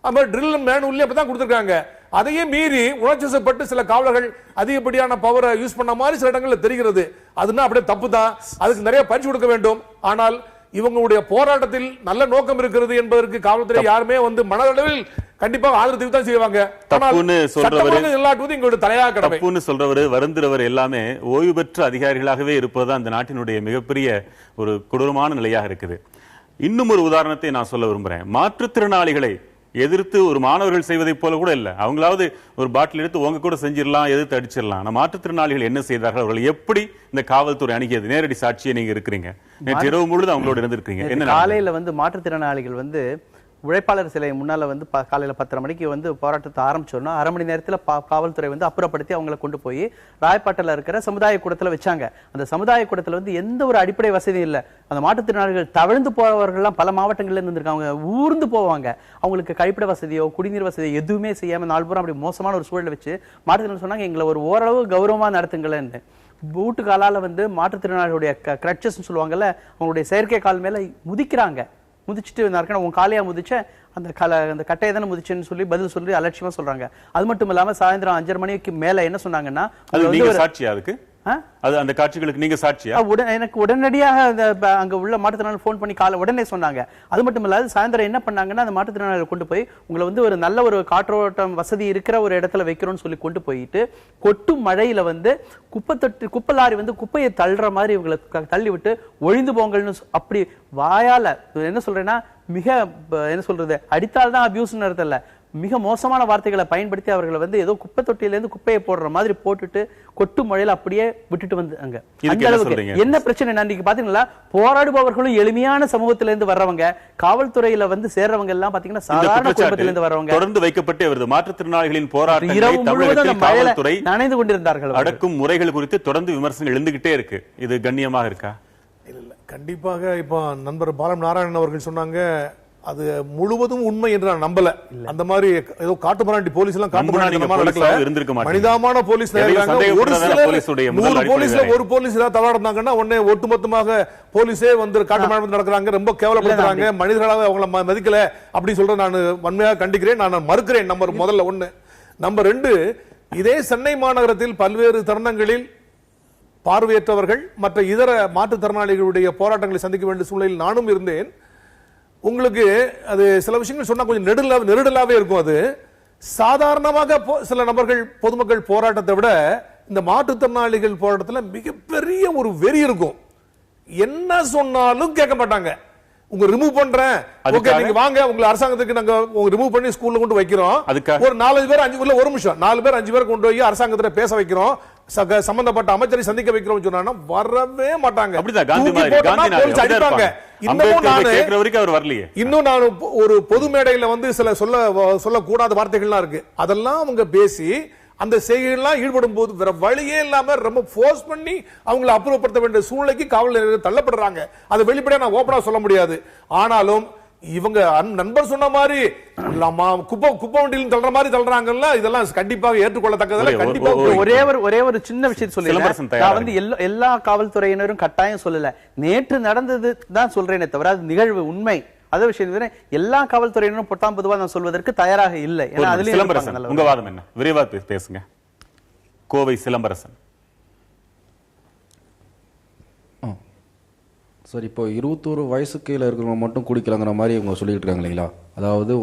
அந்த ட்ரில் மேனுவல்ல அப்படி தான் கொடுத்திருக்காங்க அதையே மீறி உணர்ச்சிவசப்பட்டு சில காவலர்கள் அதிகப்படியான பவரை யூஸ் பண்ண மாதிரி சில இடங்கள்ல தெரிகிறது அதுனா அப்படியே தப்பு தான் அதுக்கு நிறைய பயிற்சி கொடுக்க வேண்டும் ஆனால் இவங்களுடைய போராட்டத்தில் நல்ல நோக்கம் இருக்கிறது என்பதற்கு காவல்துறை யாருமே வந்து மனதளவில் கண்டிப்பாக ஆதரவு தெரிவித்து தான் செய்வாங்க தப்புன்னு சொல்றவரு எல்லாத்துக்கும் எங்களுடைய தலையாக கடமை தப்புன்னு சொல்றவரு வருந்துறவர் எல்லாமே ஓய்வு பெற்ற அதிகாரிகளாகவே இருப்பதுதான் அந்த நாட்டினுடைய மிகப்பெரிய ஒரு கொடூரமான நிலையாக இருக்குது இன்னும் ஒரு உதாரணத்தை நான் சொல்ல விரும்புறேன் மாற்றுத்திறனாளிகளை எதிர்த்து ஒரு மாணவர்கள் செய்வதை போல கூட இல்ல அவங்களாவது ஒரு பாட்டில் எடுத்து உங்க கூட செஞ்சிடலாம் எதிர்த்து அடிச்சிடலாம் மாற்றுத்திறனாளிகள் என்ன செய்தார்கள் அவர்கள் எப்படி இந்த காவல்துறை அணுகியது நேரடி சாட்சியை நீங்க இருக்கிறீங்க நேற்று இரவு முழுது அவங்களோட இருந்திருக்கீங்க என்ன காலையில வந்து மாற்றுத்திறனாளிகள் வந்து உழைப்பாளர் சிலை முன்னால வந்து காலையில 10:30 மணிக்கு வந்து போராட்டத்தை ஆரம்பிச்சோம்னா அரை மணி நேரத்துல காவல்துறை வந்து அப்புறப்படுத்தி அவங்களை கொண்டு போய் ராயப்பாட்டில் இருக்கிற சமுதாய கூடத்துல வச்சாங்க அந்த சமுதாய கூடத்துல வந்து எந்த ஒரு அடிப்படை வசதியும் இல்லை அந்த மாற்றுத்திறனாளிகள் தவழ்ந்து போறவர்கள்லாம் பல மாவட்டங்கள்ல இருந்து இருக்காங்க ஊர்ந்து போவாங்க அவங்களுக்கு கழிப்பிட வசதியோ குடிநீர் வசதியோ எதுவுமே செய்யாம நாலு பேரும் அப்படி மோசமான ஒரு சூழலை வச்சு மாற்றுத்திறனாளி சொன்னாங்க எங்களை ஒரு ஓரளவு கௌரவமா நடத்துங்களேன்னு பூட்டு காலால வந்து மாற்றுத்திறனாளிகளுடைய கிரட்சஸ் சொல்லுவாங்கல்ல அவங்களுடைய செயற்கை கால் மேல முதிக்கிறாங்க முதிச்சுட்டு உன் காலையா முதிச்ச அந்த கட்டையை தானே முதிச்சுன்னு சொல்லி பதில் சொல்லி அலட்சியமா சொல்றாங்க அது மட்டும் இல்லாம சாயந்தரம் 5:30 மணிக்கு மேல என்ன சொன்னாங்கன்னா சாட்சியா அதுக்கு அது அந்த காட்சிகளுக்கு நீங்க சாட்சியா எனக்கு உடனடியாக அங்க உள்ள மாற்றுத்திறனாளி போன் பண்ணி உடனே சொன்னாங்க அது மட்டும் இல்லாத சாயந்தரம் என்ன பண்ணாங்கன்னா அந்த மாற்றுத்திறனாளிகளை கொண்டு போய் உங்களை வந்து ஒரு நல்ல ஒரு காற்றோட்டம் வசதி இருக்கிற ஒரு இடத்துல வைக்கிறோம்னு சொல்லி கொண்டு போயிட்டு கொட்டும் மழையில வந்து குப்பை லாரி வந்து குப்பையை தள்ளுற மாதிரி இவங்களை தள்ளி விட்டு ஒழிந்து போங்கள்னு அப்படி வாயால என்ன சொல்றேன்னா மிக என்ன சொல்றது அடித்தால்தான் அபியூஸ் நடத்தல மிக மோசமான வார்த்தைகளை பயன்படுத்தி அவர்களை வந்து ஏதோ குப்பை தொட்டியில இருந்து குப்பையை போடுற மாதிரி போட்டுட்டு கொட்டு மழையில அப்படியே விட்டுட்டு வந்து அங்க அந்த அளவுக்கு என்ன பிரச்சனை அன்னைக்கு பாத்தீங்களா போராடுபவர்களும் எளிமையான சமூகத்தில இருந்து வர்றவங்க காவல்துறையில வந்து சேர்றவங்க எல்லாம் பாத்தீங்கன்னா சாதாரண குடும்பத்தில இருந்து வர்றவங்க தொடர்ந்து வைக்கப்பட்டே வருது மாற்றுத்திறனாளிகளின் போராட்டத்தை நனைந்து கொண்டிருந்தார்கள் அடக்கும் முறைகள் குறித்து தொடர்ந்து விமர்சனம் எழுந்துகிட்டே இருக்கு இது கண்ணியமாக இருக்கா இல்ல கண்டிப்பாக இப்ப நண்பர் பாலம் நாராயணன் அவர்கள் சொன்னாங்க அது முழுவதும் உண்மை என்று நான் நம்பல அந்த மாதிரி ஏதோ காட்டுமிராண்டி போலீஸ் எல்லாம் மனிதமான போலீஸ் போலீஸ்ல ஒரு போலீஸ் ஏதாவது தவறாங்க உடனே ஒட்டுமொத்தமாக போலீஸே வந்து காட்டுமிராண்டி நடக்கிறாங்க ரொம்ப கேவலப்படுத்துறாங்க மனிதர்களாக அவங்களை மதிக்கல அப்படி சொல்ற நான் வன்மையாக கண்டிக்கிறேன் நான் மறுக்கிறேன் முதல்ல ஒண்ணு நம்பர் 2 இதே சென்னை மாநகரத்தில் பல்வேறு தருணங்களில் பார்வையற்றவர்கள் மற்ற இதர மாற்றுத்திறனாளிகளுடைய போராட்டங்களை சந்திக்க வேண்டிய சூழலில் நானும் இருந்தேன் உங்களுக்கு அது சில விஷயங்கள் சொன்னா கொஞ்சம் நெருடலாவே இருக்கும் அது சாதாரணமாக சில நபர்கள் பொதுமக்கள் போராட்டத்தை விட இந்த மாற்றுத்திறனாளிகள் போராட்டத்தில் மிகப்பெரிய ஒரு வெறி இருக்கும் என்ன சொன்னாலும் கேட்க மாட்டாங்க உங்க ரிமூவ் பண்றேன் ஓகே நீங்க வாங்க உங்க அரசாங்கத்துக்கு நாங்க ரிமூவ் பண்ணி ஸ்கூல்ல கொண்டு வைக்கிறோம் ஒரு 4 பேர் 5 பேர் ஒரு நிமிஷம் 4 பேர் 5 பேர் கொண்டு போய் அரசாங்கத்துல பேச வைக்கிறோம் சம்பந்தப்பட்ட அமைச்சரை சந்திக்க வைக்கிறோம் சொன்னா வரவே மாட்டாங்க இன்னும் நான் ஒரு பொது மேடையில வந்து சில சொல்லக்கூடாத வார்த்தைகள்லாம் இருக்கு அதெல்லாம் அவங்க பேசி அந்த செய்கைகள்லாம் ஈடுபடும் போது வேற வழியே இல்லாம ரொம்ப ஃபோர்ஸ் பண்ணி அவங்களை அப்புறப்படுத்த வேண்டிய சூழ்நிலைக்கு காவல் நிலையத்தில் தள்ளப்படுறாங்க. அதை வெளிப்படையா நான் ஓபனா சொல்ல முடியாது. ஆனாலும் இவங்க நண்பர் சொன்ன மாதிரி குப்பை வண்டியில் தள்ளுற மாதிரி தள்ளுறாங்கல்ல, இதெல்லாம் கண்டிப்பாக ஏற்றுக்கொள்ளத்தக்கதல்ல. கண்டிப்பாக ஒரே ஒரு சின்ன விஷயம் சொல்லுங்க. நான் வந்து எல்லா காவல்துறையினரும் கட்டாயம் சொல்லல, நேற்று நடந்தது தான் சொல்றேனே தவிர அது நிகழ்வு உண்மை. அதே விஷயம் எல்லா காவல்துறையினரும் பொத்தாம் பொதுவா நான் சொல்வதற்கு தயாராக இல்லை. சிலம்பரசன், உங்க வாதம் என்ன? விரைவா பேசுங்க. கோவை சிலம்பரசன். சார், இப்போ 21 வயசுக்கு கீழே இருக்கிறவங்க மட்டும் குடிக்கலாங்கிற மாதிரி இவங்க சொல்லிட்டு இருக்காங்க இல்லைங்களா? அதாவது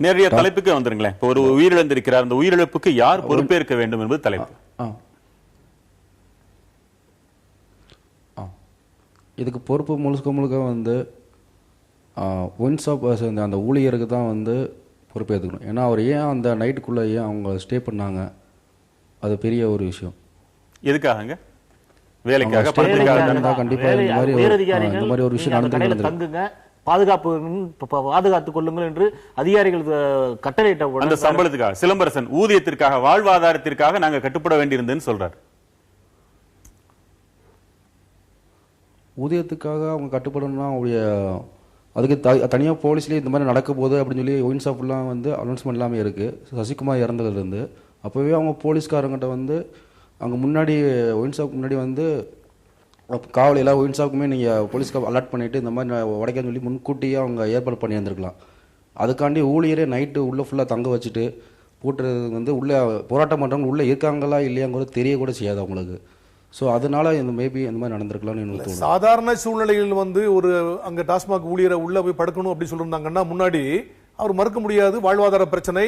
நேரடிய தலைப்புக்கு வந்துருங்களேன். இப்போ ஒரு உயிரிழந்திருக்கிறார், அந்த உயிரிழப்புக்கு யார் பொறுப்பேற்க வேண்டும் என்பது தலைப்பு. இதுக்கு பொறுப்பு முழுக்க வந்து ஒயின் ஷாப் அந்த ஊழியருக்கு தான் வந்து பொறுப்பேற்றுக்கணும். ஏன்னா அவர் ஏன் அந்த நைட்டுக்குள்ளே ஏன் அவங்க ஸ்டே பண்ணாங்க, அது பெரிய ஒரு விஷயம். எதுக்காகங்க? வேலைக்காக, கண்டிப்பா இந்த மாதிரி ஒரு விஷயம் நடந்துங்க, பாதுகாத்துக் கொள்ளுங்கள் என்று அதிகாரிகள் கட்டளையிட்ட அந்த சம்பளத்துக்காக, சிலம்பரசன் ஊதியத்திற்காக, வாழ்வாதாரத்திற்காக நாங்க கட்டுப்பட வேண்டியிருந்தேன்னு சொல்றாரு. ஊதியத்துக்காக அவங்க கட்டுப்படணும்னா அவங்களுடைய அதுக்கு தனியாக போலீஸ்லேயே இந்த மாதிரி நடக்க போகுது அப்படின்னு சொல்லி ஒயின் ஷாப்லாம் வந்து அனௌன்ஸ்மெண்ட் எல்லாமே இருக்குது. சசிகுமார் இறந்ததுலேருந்து அப்போவே அவங்க போலீஸ்காரங்கிட்ட வந்து அங்கே முன்னாடி ஒயின் ஷாப்புக்கு முன்னாடி வந்து காவல் எல்லா ஒயின் ஷாப்புக்குமே நீங்கள் போலீஸ்க்கு அலர்ட் பண்ணிவிட்டு இந்த மாதிரி உடைக்கான்னு சொல்லி முன்கூட்டியே அவங்க ஏற்பாடு பண்ணி இருந்திருக்கலாம். அதுக்காண்டி ஊழியரே நைட்டு உள்ளே ஃபுல்லாக தங்க வச்சுட்டு போட்டுறது வந்து உள்ளே போராட்டம் பண்ணுறவங்க உள்ளே இருக்காங்களா இல்லையாங்கிறது தெரியக்கூட செய்யாது அவங்களுக்கு. ஸோ அதனால இந்த மேபி இந்த மாதிரி நடந்திருக்கலாம்னு எனக்கு தோணுது. சாதாரண சூழ்நிலையில் வந்து ஒரு அங்கே டாஸ்மாக் ஊழியரை உள்ள போய் படுக்கணும் அப்படி சொல்லியிருந்தாங்கன்னா முன்னாடி அவர் மறுக்க முடியாது, வாழ்வாதார பிரச்சனை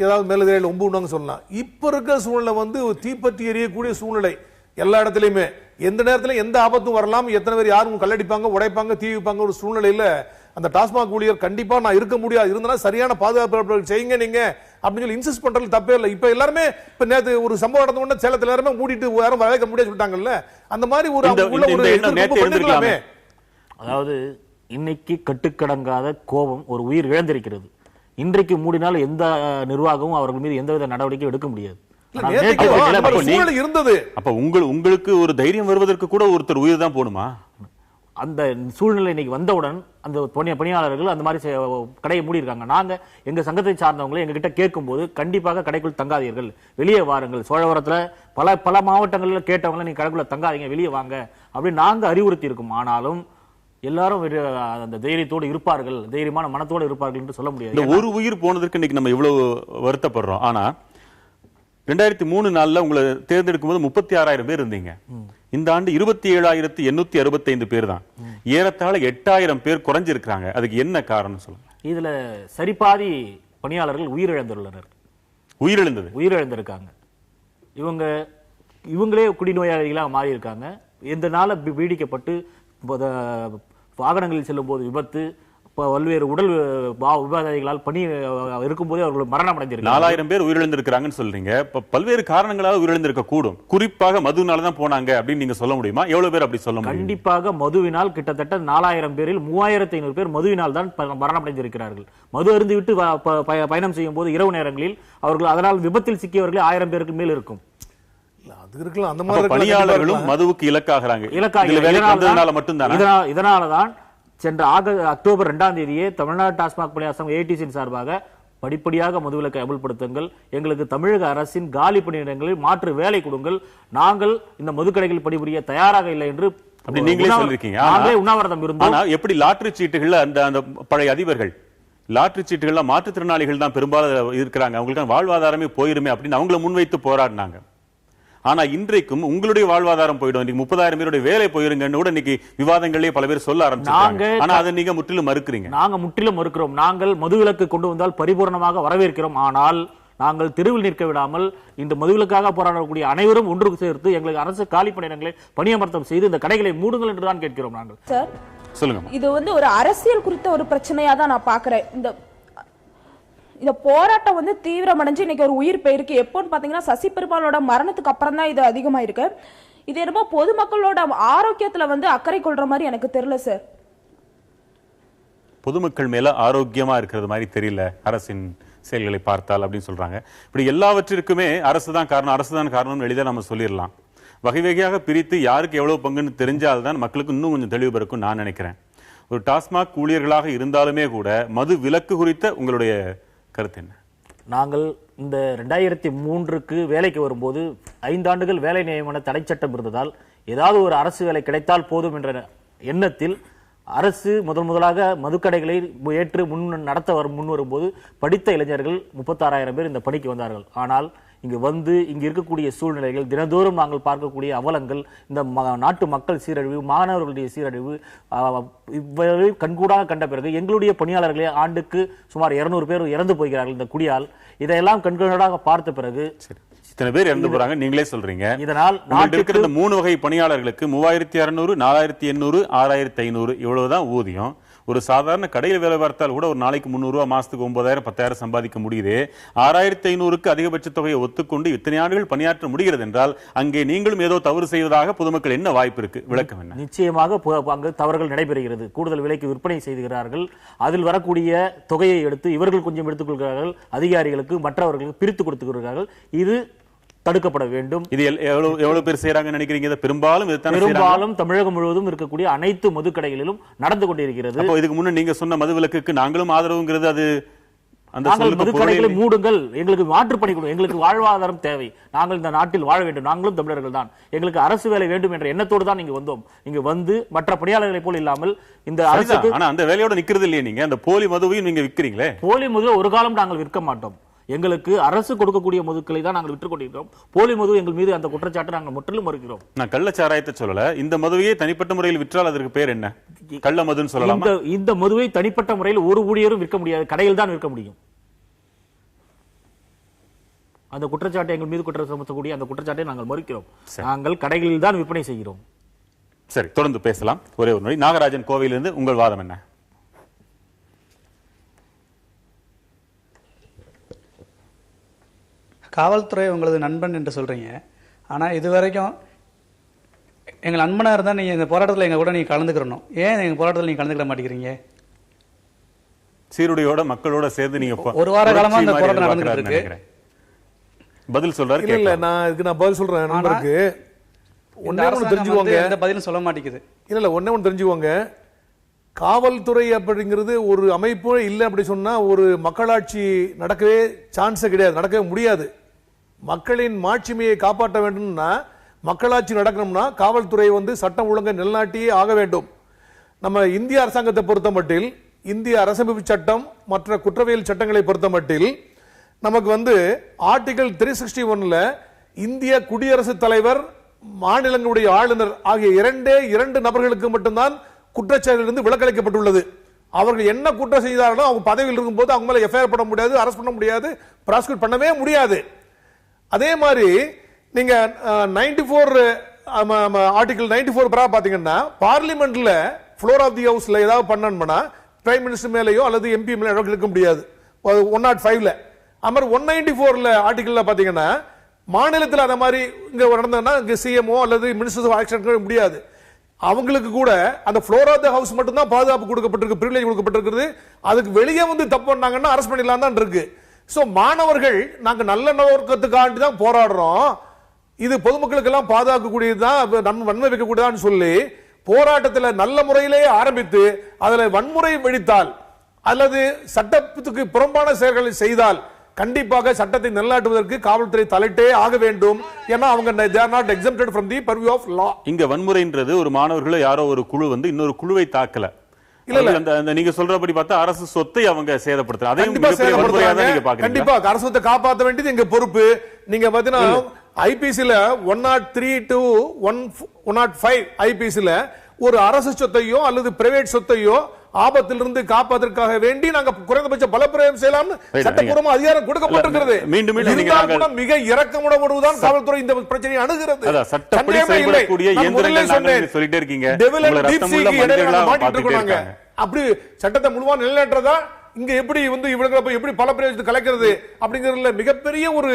ஏதாவது மேலதிகாரிகள் ஒம்புனாங்க சொல்லலாம். இப்ப இருக்க சூழ்நிலை வந்து தீப்பற்றி எரியக்கூடிய சூழ்நிலை எல்லா இடத்துலயுமே, எந்த நேரத்துல எந்த ஆபத்தும் வரலாம், எத்தனை பேர் யாரும் கல்லடிப்பாங்க, உடைப்பாங்க, தீ வைப்பாங்க. ஒரு சூழ்நிலையில அந்த டாஸ்மாக் ஊழியர் கண்டிப்பா நான் இருக்க முடியாது, இருந்தாலும் சரியான பாதுகாப்பு செய்யுங்க நீங்க அப்படின்னு சொல்லி இன்சிஸ்ட் பண்றது தப்பே இல்லை. இப்ப எல்லாருமே இப்ப நேத்து ஒரு சம்பவம் நடந்த உடனே சேலத்துல எல்லாருமே மூடிட்டு யாரும் வளைக்க முடியாது சொல்லிட்டாங்கல்ல, அந்த மாதிரி ஒரு பண்ணிருக்கலாமே. அதாவது இன்னைக்கு கட்டுக்கடங்காத கோபம் ஒரு உயிர் இழந்திருக்கிறது. இன்றைக்கு மூடினால் எந்த நிர்வாகமும் அவர்கள் மீது எந்தவித நடவடிக்கை எடுக்க முடியாது. இருந்தது. அப்ப உங்களுக்கு ஒரு தைரியம் வருவதற்கு கூட ஒருத்தர் உயிர் தான் போடுமா? அந்த சூழ்நிலை இன்னைக்கு வந்தவுடன் அந்த பணியாளர்கள் அந்த மாதிரி கடையை மூடி இருக்காங்க. நாங்க எங்க சங்கத்தை சார்ந்தவங்களை எங்க கிட்ட கேட்கும் போது கண்டிப்பாக கடைக்குள் தங்காதீர்கள், வெளியே வாருங்கள், சோழவரத்துல பல மாவட்டங்களில் கேட்டவங்களை நீங்க கடைக்குள்ள தங்காதீங்க, வெளியே வாங்க அப்படின்னு நாங்க அறிவுறுத்தி இருக்கோம். ஆனாலும் எல்லாரும் அந்த தைரியத்தோடு இருப்பார்கள், தைரியமான மனத்தோடு இருப்பார்கள் என்று சொல்ல முடியாது. ஒரு உயிர் போனதற்கு இன்னைக்கு நம்ம இவ்வளவு வருத்தப்படுறோம். ஆனா 2003 உங்களை தேர்ந்தெடுக்கும் போது 36,000 பேர் இருந்தீங்க. இந்த ஆண்டு 27,865 பேர் தான். ஏறத்தாழ 8,000 பேர் குறைஞ்சிருக்காங்க. அதுக்கு என்ன காரணம் சொல்லுங்க. இதுல சரிபாதி பணியாளர்கள் உயிரிழந்துள்ளனர். உயிரிழந்திருக்காங்க. இவங்களே குடிநோயாளிகளா மாறி இருக்காங்க. இந்த நாள பீடிக்கப்பட்டு வாகனங்களில் செல்லும் போது விபத்து, பல்வேறு உடல் உபாதைகளால் பணி இருக்கும் போதே அவர்கள் மரணம் அடைஞ்சிருக்காங்க. 4,000 பேர் உயிரிழந்திருக்கிறாங்கன்னு சொல்றீங்க. பல்வேறு காரணங்களால் உயிரிழந்திருக்க கூடும். குறிப்பாக மதுவினால தான் போனாங்க அப்படின்னு நீங்க சொல்ல முடியுமா? எவ்வளவு பேர் அப்படி சொல்ல முடியும்? கண்டிப்பாக மதுவினால் கிட்டத்தட்ட 4,000 பேரில் 3,500 பேர் மதுவினால் தான் மரணம் அடைந்திருக்கிறார்கள். மது அருந்து விட்டு பயணம் செய்யும் போது இரவு நேரங்களில் அவர்கள் அதனால் விபத்தில் சிக்கியவர்களே 1000 பேருக்கு மேல் இருக்கும். பணியாளர்களும் மதுவுக்கு இலக்காகிறாங்க. இதனாலதான் சென்ற அக்டோபர் 2ஆம் தேதியே தமிழ்நாடு டாஸ்மாக் பணியாளர் சங்கம் ஏடிசி சார்பாக படிப்படியாக மதுவிலக்கை அமல்படுத்துங்கள், எங்களுக்கு தமிழக அரசின் காலி பணியிடங்களில் மாற்று வேலை கொடுங்கள், நாங்கள் இந்த மதுக்கடைகளில் பணிபுரிய தயாராக இல்லை என்று நீங்களே சொல்லிருக்கீங்க. உண்ணாவிரதம் இருந்தோம். எப்படி லாட்டரி சீட்டுகள் அந்த பழைய அதிபர்கள் லாட்டரி சீட்டுகள்ல மாற்றுத்திறனாளிகள் தான் பெரும்பாலும் இருக்கிறாங்க, அவங்களுக்கு வாழ்வாதாரமே போயிருமே அப்படின்னு அவங்களை முன்வைத்து போராடினாங்க. ஆனா இன்றைக்கும் உங்களுடைய வாழ்வாதாரம் போயிடும், இன்னைக்கு 30,000 பேருடைய வேலை போயிருங்கன்னு கூட இன்னைக்கு விவாதங்களே பல பேர் சொல்ல ஆரம்பிச்சாங்க. ஆனா அதை நீங்க முற்றிலும் மறுக்கிறீங்க. நாங்க முற்றிலும் மறுக்கிறோம். நாங்கள் மதுவிலக்கு கொண்டு வந்தால் பரிபூர்ணமாக வரவேற்கிறோம். ஆனால் நாங்கள் தெருவில் நிற்க விடாமல் இந்த மதுவிலக்காக போராடக்கூடிய அனைவரும் ஒன்று சேர்த்து எங்களுக்கு அரசு காலி பணியிடங்களை பணியமர்த்தம் செய்து இந்த கடைகளை மூடுங்கள் என்றுதான் கேட்கிறோம். நாங்கள் சார் சொல்லுங்க. இது ஒரு அரசியல் குறித்த ஒரு பிரச்சனையா தான் நான் பாக்குறேன். இந்த போராட்டம் தீவிரமடைஞ்சு இன்னைக்கு ஒரு உயிர் போயிருக்கு. எப்போன்னு பாத்தீங்கன்னா சசி பெருமாளோட மரணத்துக்கு அப்புறம் தான் இது அதிகமா இருக்கு. இது என்னமோ பொதுமக்களோட ஆரோக்கியத்துல அக்கறை கொள்ற மாதிரி எனக்கு தெரியல சார். பொதுமக்கள் மேல ஆரோக்கியமா இருக்கிறது மாதிரி தெரியல அரசின் செயல்களை பார்த்தால் அப்படின்னு சொல்றாங்க. இப்படி எல்லாவற்றிற்குமே அரசு தான் காரணம் எளிதாக நம்ம சொல்லிடலாம். வகை வகையாக பிரித்து யாருக்கு எவ்வளவு பங்குன்னு தெரிஞ்சால்தான் மக்களுக்கு இன்னும் கொஞ்சம் தெளிவு பிறக்கும் நான் நினைக்கிறேன். ஒரு டாஸ்மாக் ஊழியர்களாக இருந்தாலுமே கூட மது விலக்கு குறித்த உங்களுடைய கருத்து என்ன? நாங்கள் இந்த 2003க்கு வேலைக்கு வரும்போது 5 ஆண்டுகள் வேலை நியமன தடை சட்டம் இருந்ததால் ஏதாவது ஒரு அரசு வேலை கிடைத்தால் போதும் என்ற எண்ணத்தில் அரசு முதலாக மதுக்கடைகளை ஏற்று நடத்த முன் வரும்போது படித்த இளைஞர்கள் 36,000 பேர் இந்த பணிக்கு வந்தார்கள். ஆனால் இங்கு இருக்கக்கூடிய சூழ்நிலைகள், தினந்தோறும் நாங்கள் பார்க்கக்கூடிய அவலங்கள், இந்த நாட்டு மக்கள் சீரழிவு, மாணவர்களுடைய சீரழிவு இவ்வளவு கண்கூடாக கண்ட பிறகு எங்களுடைய பணியாளர்களே ஆண்டுக்கு சுமார் 200 பேர் இறந்து போகிறார்கள் இந்த குடியால். இதையெல்லாம் கண்கூடாக பார்த்த பிறகு இத்தனை பேர் இறந்து போறாங்க நீங்களே சொல்றீங்க. இதனால் இருக்கிற இந்த 3 வகை பணியாளர்களுக்கு 3600, 4800, 6500 இவ்வளவுதான் ஊதியம். ஒரு சாதாரண கடையில் வேலை பார்த்தால் கூட ஒரு நாளைக்கு 300 ரூபாய், மாசத்துக்கு 9,000, 10,000 சம்பாதிக்க முடியுது. 6500க்கு அதிகபட்ச தொகையை ஒத்துக்கொண்டு இத்தனை ஆண்டுகள் பணியாற்ற முடிகிறது என்றால் அங்கே நீங்களும் ஏதோ தவறு செய்வதாக பொதுமக்கள் என்ன வாய்ப்பு இருக்கு? விளக்கம் என்ன? நிச்சயமாக அங்கு தவறுகள் நடைபெறுகிறது. கூடுதல் விலைக்கு விற்பனை செய்கிறார்கள். அதில் வரக்கூடிய தொகையை எடுத்து இவர்கள் கொஞ்சம் எடுத்துக் கொள்கிறார்கள், அதிகாரிகளுக்கு மற்றவர்களுக்கு பிரித்து கொடுத்துக்கிறார்கள். இது தடுக்கப்பட வேண்டும். இது எவ்வளவு பேர் செய்யறாங்கன்னு நினைக்கிறீங்க? பெரும்பாலும் தமிழகம் முழுவதும் இருக்கக்கூடிய அனைத்து மதுக்கடைகளிலும் நடந்து கொண்டிருக்கிறது. அப்போ இதுக்கு முன்ன நீங்க சொன்ன மது விலக்குக்கு நாங்களும் ஆதரவுங்கிறது அது மதுக்கடைகளை மூடுங்கள், எங்களுக்கு மாற்று பணி கொடுங்க, எங்களுக்கு வாழ்வாதாரம் தேவை, நாங்கள் இந்த நாட்டில் வாழ வேண்டும், நாங்களும் தமிழர்கள் தான், எங்களுக்கு அரசு வேலை வேண்டும் என்ற எண்ணத்தோடு தான் இங்கு வந்தோம். இங்கு வந்து மற்ற பணியாளர்களை போல் இல்லாமல் இந்த அரசுக்கு அந்த வேலையோட நிக்கிறது இல்லையே. நீங்க அந்த போலி மதுவையும் நீங்க விற்கிறீங்களே. போலி மதுவை ஒரு காலம் நாங்கள் விற்க மாட்டோம். எங்களுக்கு அரசு கொடுக்கக்கூடிய மதுக்களை தான் நாங்கள் விற்றுக் கொண்டிருக்கிறோம். போலி மது எங்கள் மீது அந்த குற்றச்சாட்டை நாங்கள் முற்றிலும் மறுக்கிறோம். நான் கள்ளச்சாராயத்தை சொல்லல, இந்த மதுவையே தனிப்பட்ட முறையில் விற்றால் அதற்கு பேர் என்ன? கள்ள மதுன்னு சொல்லலாம். இந்த மதுவை தனிப்பட்ட முறையில் ஒரு ஊழியரும் விற்க முடியாது, கடையில் தான் விற்க முடியும். அந்த குற்றச்சாட்டை எங்கள் மீது குற்றம் சுமத்தக்கூடிய அந்த குற்றச்சாட்டை நாங்கள் மறுக்கிறோம். நாங்கள் கடைகளில் தான் விற்பனை செய்கிறோம். சரி, தொடர்ந்து பேசலாம். ஒரே ஒரு நொடி. நாகராஜன், கோவையிலிருந்து உங்கள் வாதம் என்ன? காவல்துறை உங்களது நண்பன் என்று சொல்றீங்க. ஆனா இது வரைக்கும் எங்கள் நண்பனா இருந்தா நீங்க இந்த போராட்டத்தில் எங்க கூட நீங்க கலந்துக்கிறணும். ஏன் எங்க போராட்டத்தில் நீங்க கலந்துக்கிட மாட்டேங்கிறீங்க? சீருடையோட மக்களோட சேர்ந்து நீங்க ஒரு வார காலமா இந்த போராட்டம் நடந்துட்டு இருக்கு. பதில் சொல்றாரு. இல்ல நான் பதில் சொல்றேன். நண்பருக்கு ஒண்ணு தெரிஞ்சுக்கோங்க, எந்த பதிலும் சொல்ல மாட்டேங்குது. இல்ல ஒண்ணு தெரிஞ்சுக்கோங்க, காவல்துறை அப்படிங்கிறது ஒரு அமைப்பு இல்லை அப்படி சொன்னா ஒரு மக்களாட்சி நடக்கவே சான்ஸே கிடையாது, நடக்கவே முடியாது. மக்களின் மாட்சிமையை காப்பாற்ற வேண்டும்னா, மக்களாட்சி நடக்கணும்னா காவல்துறை சட்டம் ஒழுங்கை நிலைநாட்டியே ஆக வேண்டும். நம்ம இந்திய அரசாங்கத்தை பொறுத்த மட்டில், இந்திய அரசமைப்பு சட்டம் மற்ற குற்றவியல் சட்டங்களை பொறுத்த மட்டில் நமக்கு ஆர்டிகல் 361ல இந்திய குடியரசுத் தலைவர், மாநிலங்களுடைய ஆளுநர் ஆகிய இரண்டு நபர்களுக்கு மட்டும்தான் குற்றச்செயலிலிருந்து விலக்களிக்கப்பட்டுள்ளது. அவர்கள் என்ன குற்றம் செய்தார்களோ அவங்க பதவியில் இருக்கும்போது அவங்க மேல எஃப்ஐஆர் பண்ண முடியாது, அரெஸ்ட் பண்ண முடியாது, ப்ராசிக்யூட் பண்ணவே முடியாது. அதே மாதிரி நீங்க 94 ஆர்டிகல் 94 பிரா பாத்தீங்கன்னா, பார்லிமெண்ட்ல ஃப்ளோர் ஆஃப் தி ஹவுஸ்ல ஏதாவது பண்ணணும்னா பிரைம் மினிஸ்டர் மேலேயோ அல்லது எம்பி மேலே எடுக்க முடியாது. 105ல அமர் 194ல ஆர்டிகல்ல பாத்தீங்கன்னா, மாநிலத்தில் அந்த மாதிரி இங்க நடந்ததுன்னா சிஎம்ஓ அல்லது மினிஸ்டர்ஸ் ஆஃப் ஆக்ஷன் முடியாது. அவங்களுக்கு கூட அந்த ஃப்ளோர் ஆஃப் தி ஹவுஸ் மட்டும் தான் பாதுகாப்பு கொடுக்கப்பட்டிருக்கு, பிரிவிலேஜ் கொடுக்கப்பட்டிருக்கிறது. அதுக்கு வெளியே தப்பு பண்ணாங்கன்னா அரெஸ்ட் பண்ணிடலாம் தான் இருக்கு. சோ மாணவர்கள் நாங்க நல்ல நோக்கத்துக்காண்டி தான் போராடுறோம், இது பொதுமக்களுக்கு எல்லாம் பாதுகாக்கக்கூடியதுதான், வன்மை வைக்கக்கூடியதான் சொல்லி போராட்டத்தில் நல்ல முறையிலேயே ஆரம்பித்து அதுல வன்முறை வெடித்தால் அல்லது சட்டத்துக்கு புறம்பான செயல்களை செய்தால் கண்டிப்பாக சட்டத்தை நிலைநாட்டுவதற்கு காவல்துறை தலையிட்டே ஆக வேண்டும். ஏன்னா அவங்க they are not exempted from the purview of law. இங்க வன்முறைன்றது ஒரு மாணவர்களோ யாரோ ஒரு குழு இன்னொரு குழுவை தாக்கல. இல்ல நீங்க சொல்றபடி பார்த்தா அரசு சொத்தை அவங்க சேதப்படுத்துறாங்க. கண்டிப்பா அரசு சொத்தை காப்பாற்ற வேண்டியது எங்க பொறுப்பு. நீங்க பாத்தீங்கன்னா ஐபிசில 103 to 105 ஐபிசில ஒரு அரசு சொத்தையோ அல்லது பிரைவேட் சொத்தையோ ஆபத்திலிருந்து காப்பதற்காக வேண்டி நாங்க குறைந்தபட்ச பலப்பிரயோகம் செய்யலாம்னு சட்டப்பூர்வ அதிகாரம் கொடுக்கப்பட்டிருக்கிறது. மீண்டும் மிக இரக்கமுடன் காவல்துறை இந்த பிரச்சனையை அணுகிறது. சட்டப்படி செயல்படக்கூடிய இயந்திரங்கள் சொல்லிட்டே இருக்கீங்க, அப்படி சட்டத்தை முழுவா நிலைநாட்டுறதா இங்க எப்படி இவங்க எப்படி பலப்பிரயோகத்தை கலைக்கிறது அப்படிங்கறதுல மிகப்பெரிய ஒரு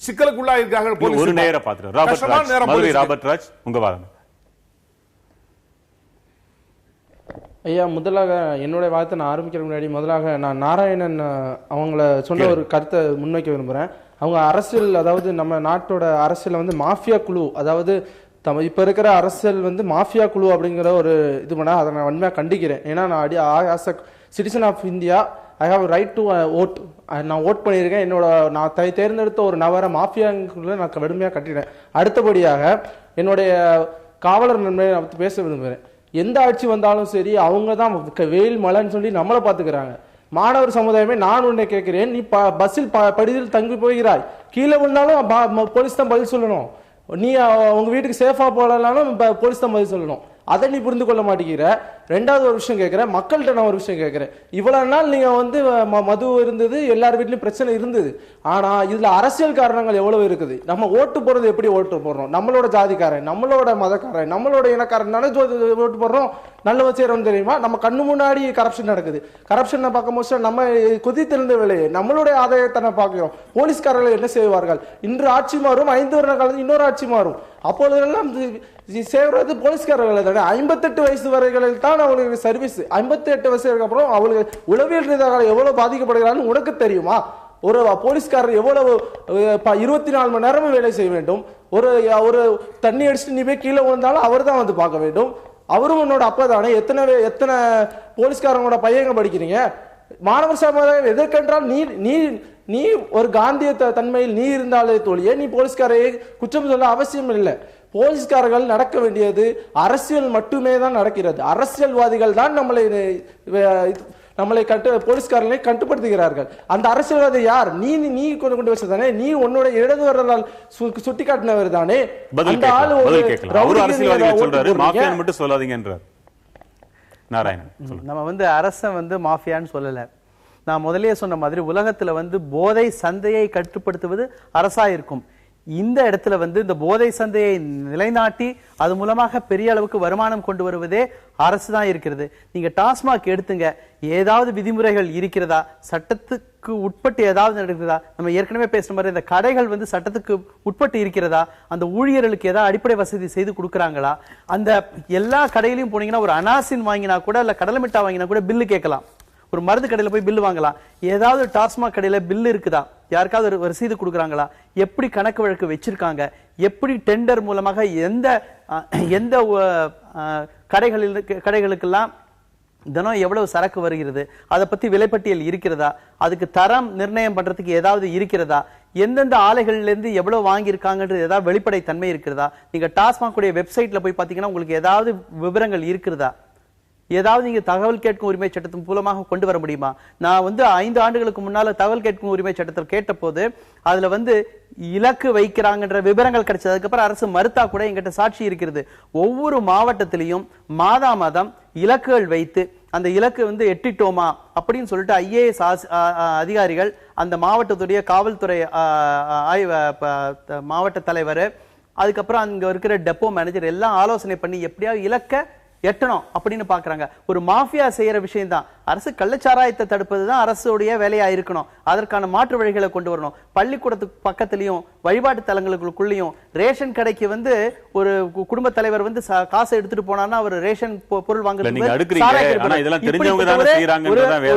சிக்கலுக்குள்ளா இருக்காங்க. ஒரு நேரம் பார்த்துட்டு ராபர்ட் ராஜ் உங்க வாதம். ஐயா, முதலாக என்னுடைய வார்த்தை நான் ஆரம்பிக்கிற முன்னாடி முதலாக நான் நாராயணன் அவங்கள சொன்ன ஒரு கருத்தை முன்வைக்க விரும்புகிறேன். அவங்க அரசியல், அதாவது நம்ம நாட்டோட அரசியல் வந்து மாஃபியா குழு, அதாவது இப்போ இருக்கிற அரசியல் வந்து மாஃபியா குழு அப்படிங்கிற ஒரு இது பண்ண அதை நான் வன்மையாக கண்டிக்கிறேன். ஏன்னா நான் as a citizen of India I have right to vote. நான் ஓட் பண்ணியிருக்கேன். நான் தேர்ந்தெடுத்த ஒரு நபரை மாஃபியாங்குள்ள நான் கடுமையாக கட்டினேன். அடுத்தபடியாக என்னுடைய காவலர் நண்பரை நான் பேச விரும்புகிறேன். எந்த ஆட்சி வந்தாலும் சரி அவங்க தான் வெயில் மழைன்னு சொல்லி நம்மளை பார்த்துக்கிறாங்க. மாணவர் சமுதாயமே நான் உன்னை கேட்கிறேன், நீ பஸ்ஸில் படியில் தங்கி போகிறாய், கீழே விழுந்தாலும் போலீஸ் தான் பதில் சொல்லணும். நீ உங்க வீட்டுக்கு சேஃபா போகலனாலும் போலீஸ் தான் பதில் சொல்லணும். அதை நீ புரிந்து கொள்ள மாட்டேங்கிற. ரெண்டாவது ஒரு விஷயம் கேட்கிறேன், மக்கள்கிட்ட நான் ஒரு விஷயம் கேட்கிறேன். இவ்வளவு நாள் நீங்க வந்து மது இருந்தது, எல்லார் வீட்லயும் பிரச்சனை இருந்தது. ஆனா இதுல அரசியல் காரணங்கள் எவ்வளவு இருக்குது. நம்ம ஓட்டு போறது எப்படி ஓட்டு போடுறோம்? நம்மளோட ஜாதிக்காரன், நம்மளோட மதக்காரன், நம்மளோட இனக்காரன் தானே ஓட்டு போடுறோம். நல்ல செய்யறோம் தெரியுமா? நம்ம கண்ணு முன்னாடி கரப்ஷன் நடக்குது. கரப்ஷனை பார்க்கும்போது நம்ம கொதித்திருந்த வேலையை நம்மளுடைய ஆதாயத்தை பார்க்கிறோம். போலீஸ்காரர்கள் என்ன செய்வார்கள்? இன்று ஆட்சி மாறும், 5 வருட காலத்தில் இன்னொரு ஆட்சி மாறும். அப்பொழுதெல்லாம் சேவறது போலீஸ்காரர்கள் தானே. 58 வயசு வரைகளில் தான் அவங்களுக்கு சர்வீஸ். 58 வயசுக்கு அப்புறம் அவங்களுக்கு உளவியல் ரீதியாக எவ்வளவு பாதிக்கப்படுகிறான்னு உனக்கு தெரியுமா? ஒரு போலீஸ்காரர் எவ்வளவு 24 மணி நேரமும் வேலை செய்ய வேண்டும். ஒரு தண்ணி அடிச்சுட்டு நீ போய் கீழே வந்தாலும் அவர் தான் வந்து பார்க்க வேண்டும். அவரும் உன்னோட அப்பா தானே. எத்தனை போலீஸ்காரங்களோட பையங்க படிக்கிறீங்க? மாணவர் சமுதாயம் எதற்கென்றால் நீ ஒரு காந்திய தன்மையில் நீ இருந்தாலே தோழியே நீ போலீஸ்காரையே குற்றம் சொல்ல அவசியம் இல்லை. போலீஸ்காரர்கள் நடக்க வேண்டியது அரசியல் மட்டுமே தான் நடக்கிறது. அரசியல்வாதிகள் தான் நம்மளை போலீஸ்காரர்களை கட்டுப்படுத்துகிறார்கள். அந்த அரசியல்வாதி யார்? நீ கொண்டு வச்சதானே. நீ உன்னோட இடது வரலால் சுட்டி காட்டினவர் தானே. அந்த ஆளு நம்ம வந்து அரச வந்து மாஃபியான்னு சொல்லல. நான் முதலே சொன்ன மாதிரி உலகத்துல வந்து போதை சந்தையை கட்டுப்படுத்துவது அரசா இருக்கும். இந்த இடத்துல வந்து இந்த போதை சந்தையை நிலைநாட்டி அது மூலமாக பெரிய அளவுக்கு வருமானம் கொண்டு வருவதே அரசு தான் இருக்கிறது. நீங்க டாஸ்மாக் எடுத்துங்க, ஏதாவது விதிமுறைகள் இருக்கிறதா? சட்டத்துக்கு உட்பட்டு ஏதாவது நடக்கிறதா? நம்ம ஏற்கனவே பேசுற மாதிரி இந்த கடைகள் வந்து சட்டத்துக்கு உட்பட்டு இருக்கிறதா? அந்த ஊழியர்களுக்கு ஏதாவது அடிப்படை வசதி செய்து கொடுக்குறாங்களா? அந்த எல்லா கடையிலையும் போனீங்கன்னா ஒரு அனாசின் வாங்கினா கூட இல்ல கடலை மிட்டாய் வாங்கினா கூட பில்லு கேட்கலாம். ஒரு மருந்து கடையில போய் பில்லு வாங்கலாம். ஏதாவது டாஸ்மாக் கடையில பில்லு இருக்குதா? யாருக்காவது ஒரு ரசீது கொடுக்குறாங்களா? எப்படி கணக்கு வழக்கு வச்சிருக்காங்க? எப்படி டெண்டர் மூலமாக எந்த கடைகளுக்கெல்லாம் தினம் எவ்வளவு சரக்கு வருகிறது, அதை பத்தி விலைப்பட்டியல் இருக்கிறதா? அதுக்கு தரம் நிர்ணயம் பண்றதுக்கு ஏதாவது இருக்கிறதா? எந்தெந்த ஆலைகள்ல இருந்து எவ்வளவு வாங்கியிருக்காங்கன்றது ஏதாவது வெளிப்படை தன்மை இருக்கிறதா? நீங்க டாஸ்மாக் உடைய வெப்சைட்ல போய் பாத்தீங்கன்னா உங்களுக்கு ஏதாவது விவரங்கள் இருக்கிறதா? ஏதாவது நீங்க தகவல் கேட்கும் உரிமை சட்டத்தின் மூலமாக கொண்டு வர முடியுமா? நான் வந்து 5 ஆண்டுகளுக்கு முன்னால தகவல் கேட்கும் உரிமை சட்டத்தில் கேட்ட போது அதுல வந்து இலக்கு வைக்கிறாங்கன்ற விவரங்கள் கிடைச்சது. அதுக்கப்புறம் அரசு மறுத்தா கூட எங்கிட்ட சாட்சி இருக்கிறது. ஒவ்வொரு மாவட்டத்திலையும் மாதம் இலக்குகள் வைத்து அந்த இலக்கு வந்து எட்டிட்டோமா அப்படின்னு சொல்லிட்டு IAS அதிகாரிகள், அந்த மாவட்டத்துடைய காவல்துறை மாவட்ட தலைவர், அதுக்கப்புறம் அங்க இருக்கிற டெப்போ மேனேஜர் எல்லாம் ஆலோசனை பண்ணி எப்படியாவது இலக்க எட்டணும் அப்படின்னு பாக்குறாங்க. ஒரு மாஃபியா செய்யற விஷயம் தான். அரசு கள்ளச்சாராயத்தை தடுப்பதுதான் அரசுடைய வேலையா இருக்கணும். அதற்கான மாற்று வழிகளை கொண்டு வரணும். பள்ளிக்கூடத்துக்கு பக்கத்திலையும் வழிபாட்டு தலங்களுக்குள்ளேயும் ரேஷன் கடைக்கு வந்து ஒரு குடும்ப தலைவர் வந்து காசை எடுத்துட்டு போனான்னா அவர் ரேஷன் பொருள் வாங்குறது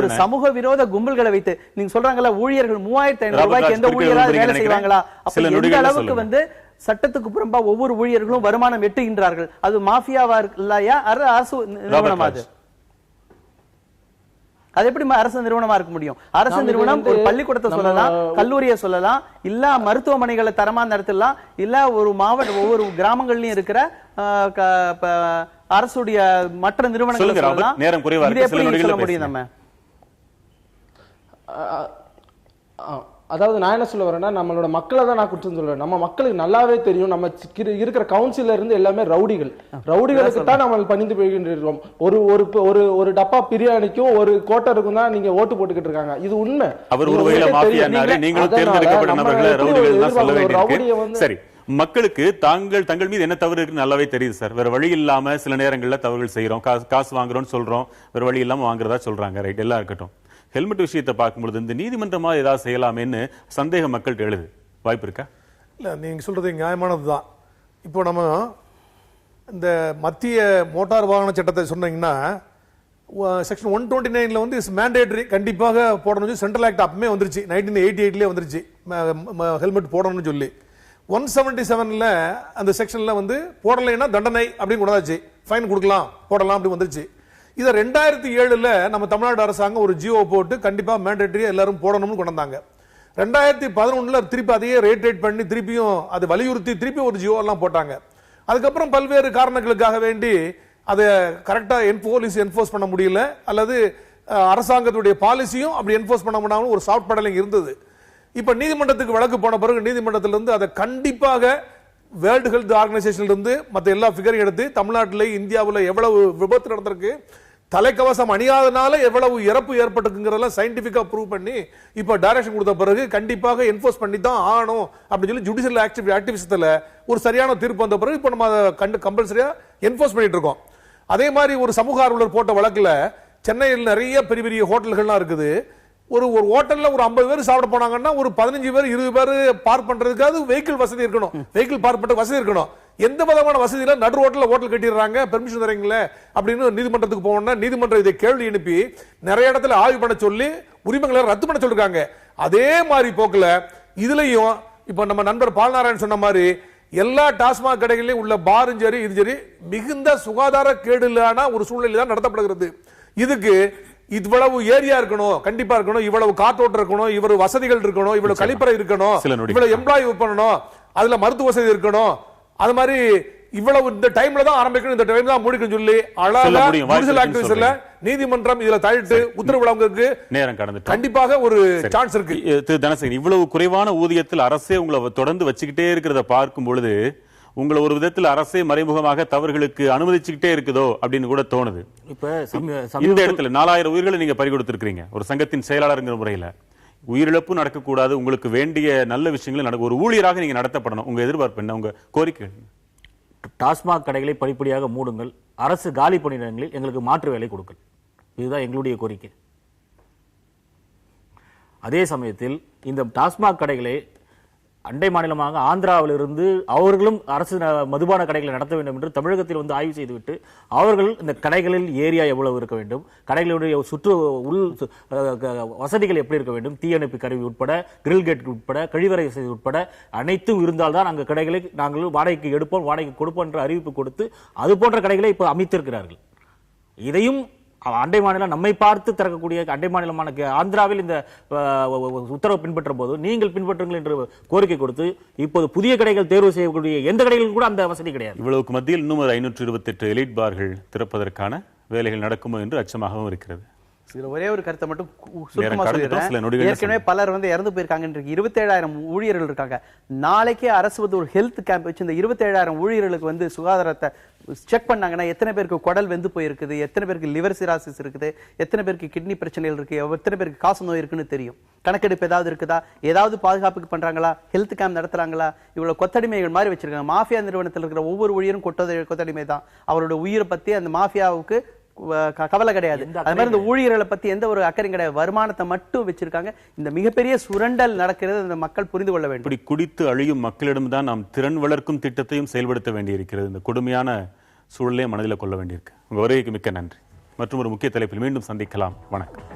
ஒரு சமூக விரோத கும்பல்களை வைத்து நீங்க சொல்றாங்கல்ல ஊழியர்கள் 3500 ரூபாய்க்கு எந்த ஊழியராக வேலை செய்வாங்களா? அப்ப எந்த அளவுக்கு வந்து சட்டத்துக்கு புறம்பா ஒவ்வொரு ஊழியர்களும் வருமானம் எட்டுகின்றார்கள். அது மாஃபியாவா இல்லையா? அரசு நிறுவனமா? அது எப்படி அரசு நிறுவனமா இருக்க முடியும்? அரசு நிறுவனம் ஒரு பள்ளிக்கூடத்தை சொல்லலாம், கல்லூரியை சொல்லலாம், இல்ல மருத்துவமனைகளை தரமா நடத்தலாம், இல்ல ஒரு மாவட்ட ஒவ்வொரு கிராமங்கள்லயும் இருக்கிற அரசுடைய மற்ற நிறுவனங்களை சொல்லலாம். இது எப்படி சொல்ல முடியும் நம்ம? அதாவது நான் என்ன சொல்ல வரேன்னா, நம்மளோட மக்களை தான் நான் குற்றம் சொல்றேன். நம்ம மக்களுக்கு நல்லாவே தெரியும், நம்ம இருக்கிற கவுன்சிலர் இருந்து எல்லாமே ரவுடிகளுக்கு தான் நம்ம பணிந்து போய்கின்றோம். ஒரு டப்பா பிரியாணிக்கும் ஒரு கோட்டருக்கும் தான் நீங்க ஓட்டு போட்டுக்கிட்டு இருக்காங்க. இது உண்மை. சரி, மக்களுக்கு தங்கள் மீது என்ன தவறு இருக்கு நல்லாவே தெரியுது சார். வேற வழி இல்லாம சில நேரங்கள்ல தவறுகள் செய்யறோம், காசு வாங்குறோம்னு சொல்றோம், வேற வழி இல்லாம வாங்குறதா சொல்றாங்க. ரைட், எல்லாம் இருக்கட்டும். ஹெல்மெட் விஷயத்தை பார்க்கும்பொழுது இந்த நீதிமன்றமா ஏதாவது செய்யலாமேன்னு சந்தேகம் மக்கள்கிட்ட எழுது. வாய்ப்பு இருக்கா? இல்ல, நீங்க சொல்றது நியாயமானதுதான். இப்போ நம்ம இந்த மத்திய மோட்டார் வாகன சட்டத்தை சொன்னீங்கன்னா செக்ஷன் 129 வந்து இஸ் மேண்டேட்டரி, கண்டிப்பாக போடணும். சென்ட்ரல் ஆக்ட் அப்பமே வந்துருச்சு, 1988 வந்துருச்சு ஹெல்மெட் போடணும்னு சொல்லி. 177 அந்த செக்ஷன்ல வந்து போடலைன்னா தண்டனை அப்படின்னு கொண்டாச்சு, ஃபைன் கொடுக்கலாம் போடலாம் அப்படி வந்துருச்சு. இதை 2007 நம்ம தமிழ்நாடு அரசாங்கம் ஒரு ஜியோ போட்டு கண்டிப்பா மேண்டேட்டரியா எல்லாரும் போடணும்னு கொண்டு வந்தாங்க. 2011 திருப்பி அதையே ரேட் பண்ணி திருப்பியும் அது வலியுறுத்தி திருப்பி ஒரு ஜியோ எல்லாம் போட்டாங்க. அதுக்கப்புறம் பல்வேறு காரணங்களுக்காக வேண்டி அதை கரெக்டா போலீஸ் என்ஃபோர்ஸ் பண்ண முடியல, அல்லது அரசாங்கத்துடைய பாலிசியும் அப்படி என்ஃபோர்ஸ் பண்ண முடியாமல் ஒரு சாஃப்ட் பெடலிங் இருந்தது. இப்ப நீதிமன்றத்துக்கு வழக்கு போன பிறகு நீதிமன்றத்திலிருந்து அதை கண்டிப்பாக வேர்ல்டு ஹெல்த் ஆர்கனைசேஷன்ல இருந்து மற்ற எல்லா ஃபிகரையும் எடுத்து தமிழ்நாட்டில் இந்தியாவில் எவ்வளவு விபத்து நடந்திருக்கு, தலைக்கவசம் அணியாதனால எவ்வளவு இறப்பு ஏற்பட்டுங்கிறதெல்லாம் சயின்டிபிக்கா ப்ரூவ் பண்ணி இப்ப டைரக்ஷன் கொடுத்த பிறகு கண்டிப்பாக என்ஃபோர்ஸ் பண்ணி தான் ஆகணும் அப்படின்னு சொல்லி ஜுடிஷியல் ஆக்டிவிஸ்ட்ல ஒரு சரியான தீர்ப்பு வந்த பிறகு இப்ப நம்ம அதை கம்பல்சரியா என்ஃபோர்ஸ் பண்ணிட்டு இருக்கோம். அதே மாதிரி ஒரு சமூக ஆர்வலர் போட்ட வழக்குல சென்னையில் நிறைய பெரிய பெரிய ஹோட்டல்கள்லாம் இருக்குது. ஒரு ஹோட்டல்ல ஒரு 50 பேர் சாப்பிட போனாங்கன்னா ஒரு 15 பேர் 20 பேர் பார்க் பண்றதுக்காவது வெஹிக்கிள் வசதி இருக்கணும், வெஹிக்கிள் பார்க் பண்ற வசதி இருக்கணும். எந்த விதமான வசதியில நடு ரோட்ல ஹோட்டல் கட்டிடுறாங்க, பெர்மிஷன் தரீங்களே அப்படின்னு நீதிமன்றத்துக்கு போனோம்னா நீதிமன்றம் இதை கேள்வி அனுப்பி நிறைய இடத்துல ஆய்வு பண்ண சொல்லி உரிமைகளை ரத்து பண்ண சொல்லிருக்காங்க. அதே மாதிரி போக்குல இதுலயும் இப்ப நம்ம நண்பர் பால்நாராயணன் சொன்ன மாதிரி எல்லா டாஸ்மாக் கடைகளிலும் உள்ள பாரும் சரி இது சரி மிகுந்த சுகாதார கேடுலான ஒரு சூழ்நிலை தான் நடத்தப்படுகிறது. இதுக்கு இவ்வளவு ஏரியா இருக்கணும், கண்டிப்பா இருக்கணும், இவ்வளவு காத்தோட்டம் இருக்கணும், இவ்வளவு வசதிகள் இருக்கணும், இவ்வளவு கழிப்பறை இருக்கணும், இவ்வளவு எம்ப்ளாயி பண்ணணும், அதுல மருத்துவ வசதி இருக்கணும், அது மாதிரி இவ்வளவு இந்த டைம்ல தான் ஆரம்பிக்கணும், இந்த டைம் தான் முடிக்கணும் சொல்லி அழகா நீதிமன்றம் இதுல தள்ளிட்டு உத்தரவு வழங்குறதுக்கு நேரம் கடந்து கண்டிப்பாக ஒரு சான்ஸ் இருக்கு. திரு தனசேகரன், இவ்வளவு குறைவான ஊதியத்தில் அரசே உங்களை தொடர்ந்து வச்சுக்கிட்டே இருக்கிறத பார்க்கும் பொழுது உங்களை ஒரு விதத்தில் அரசே மறைமுகமாக தவறுகளுக்கு அனுமதிச்சுக்கிட்டே இருக்குதோ அப்படின்னு கூட தோணுது. இப்ப இந்த இடத்துல 4000 உயிர்களை நீங்க பறிகொடுத்திருக்கீங்க ஒரு சங்கத்தின் செயலாளர்ங்கிற முறையில. உயிரிழப்பு நடக்கக்கூடாது, உங்களுக்கு வேண்டிய நல்ல விஷயங்களை நடக்கும், ஒரு ஊழியராக நீங்க நடத்தப்படணும். உங்க எதிர்பார்ப்பு என்ன, உங்க கோரிக்கை? டாஸ்மாக் கடைகளை படிப்படியாக மூடுங்கள், அரசு காலி பணியிடங்களில் எங்களுக்கு மாற்று வேலை கொடுங்கள், இதுதான் எங்களுடைய கோரிக்கை. அதே சமயத்தில் இந்த டாஸ்மாக் கடைகளை அண்டை மாநிலமாக ஆந்திராவிலிருந்து அவர்களும் அரசு மதுபான கடைகளை நடத்த வேண்டும் என்று தமிழகத்தில் வந்து ஆய்வு செய்துவிட்டு அவர்கள் இந்த கடைகளில் ஏரியா எவ்வளவு இருக்க வேண்டும், கடைகளுடைய சுற்று உள் வசதிகள் எப்படி இருக்க வேண்டும், தீயணைப்பு கருவி உட்பட, கிரில் கேட் உட்பட, கழிவறை வசதி உட்பட அனைத்தும் இருந்தால்தான் அங்கு கடைகளை நாங்கள் வாடகைக்கு எடுப்போம், வாடகைக்கு கொடுப்போம் என்ற அறிவிப்பு கொடுத்து அது போன்ற கடைகளை இப்போ அமைத்திருக்கிறார்கள். இதையும் அண்டை மாநிலம் நம்மை பார்த்து திறக்கக்கூடிய அண்டை மாநிலமான ஆந்திராவில் இந்த உத்தரவு பின்பற்றும் போது நீங்கள் பின்பற்றுங்கள் என்று கோரிக்கை கொடுத்து இப்போது புதிய கடைகள் தேர்வு செய்யக்கூடிய எந்த கடைகளும் கூட அந்த வசதி கிடையாது. இவ்வளவுக்கு மத்தியில் இன்னும் 528 எலிட் பார்கள் திறப்பதற்கான வேலைகள் நடக்குமோ என்று அச்சமாகவும் இருக்கிறது. ஒரே ஒரு கருத்தை மட்டும் சுருக்கமா சொல்லிடுறேன். ஏற்கனவே பலர் வந்து இறந்து போயிருக்காங்க. 27,000 ஊழியர்கள் இருக்காங்க. நாளைக்கே அரசு வந்து ஒரு ஹெல்த் கேம்ப் வச்சு இந்த 27,000 ஊழியர்களுக்கு வந்து சுகாதாரத்தை செக் பண்ணாங்கன்னா எத்தனை பேருக்கு குடல் வெந்து போயிருக்குது, எத்தனை பேருக்கு லிவர் சிராசிஸ் இருக்குது, எத்தனை பேருக்கு கிட்னி பிரச்சனைகள் இருக்கு, எத்தனை பேருக்கு காசு நோய் இருக்குன்னு தெரியும். கணக்கெடுப்பு ஏதாவது இருக்குதா, ஏதாவது பாதுகாப்புக்கு பண்றாங்களா, ஹெல்த் கேம்ப் நடத்துறாங்களா? இவ்வளவு கொத்தடிமைகள் மாதிரி வச்சிருக்காங்க. மாஃபியா நிறுவனத்தில் இருக்கிற ஒவ்வொரு ஊழியரும் கொத்தடிமை தான். அவரோட உயிரை பத்தி அந்த மாஃபியாவுக்கு கவலை கிடையாது. அது மாதிரி இந்த ஊழியர்களை பத்தி எந்த ஒரு அக்கறையும் கிடையாது. வருமானத்தை மட்டும் வச்சிருக்காங்க. இந்த மிகப்பெரிய சுரண்டல் நடக்கிறது இந்த மக்கள் புரிந்து கொள்ள வேண்டும். இப்படி குடித்து அழியும் மக்களிடம் தான் நாம் திறன் வளர்க்கும் திட்டத்தையும் செயல்படுத்த வேண்டியிருக்கிறது. இந்த கொடுமையான சூழலை மனதில் கொள்ள வேண்டியிருக்கு. உங்க வருகைக்கு மிக்க நன்றி. மற்றும் ஒரு முக்கிய தலைப்பில் மீண்டும் சந்திக்கலாம். வணக்கம்.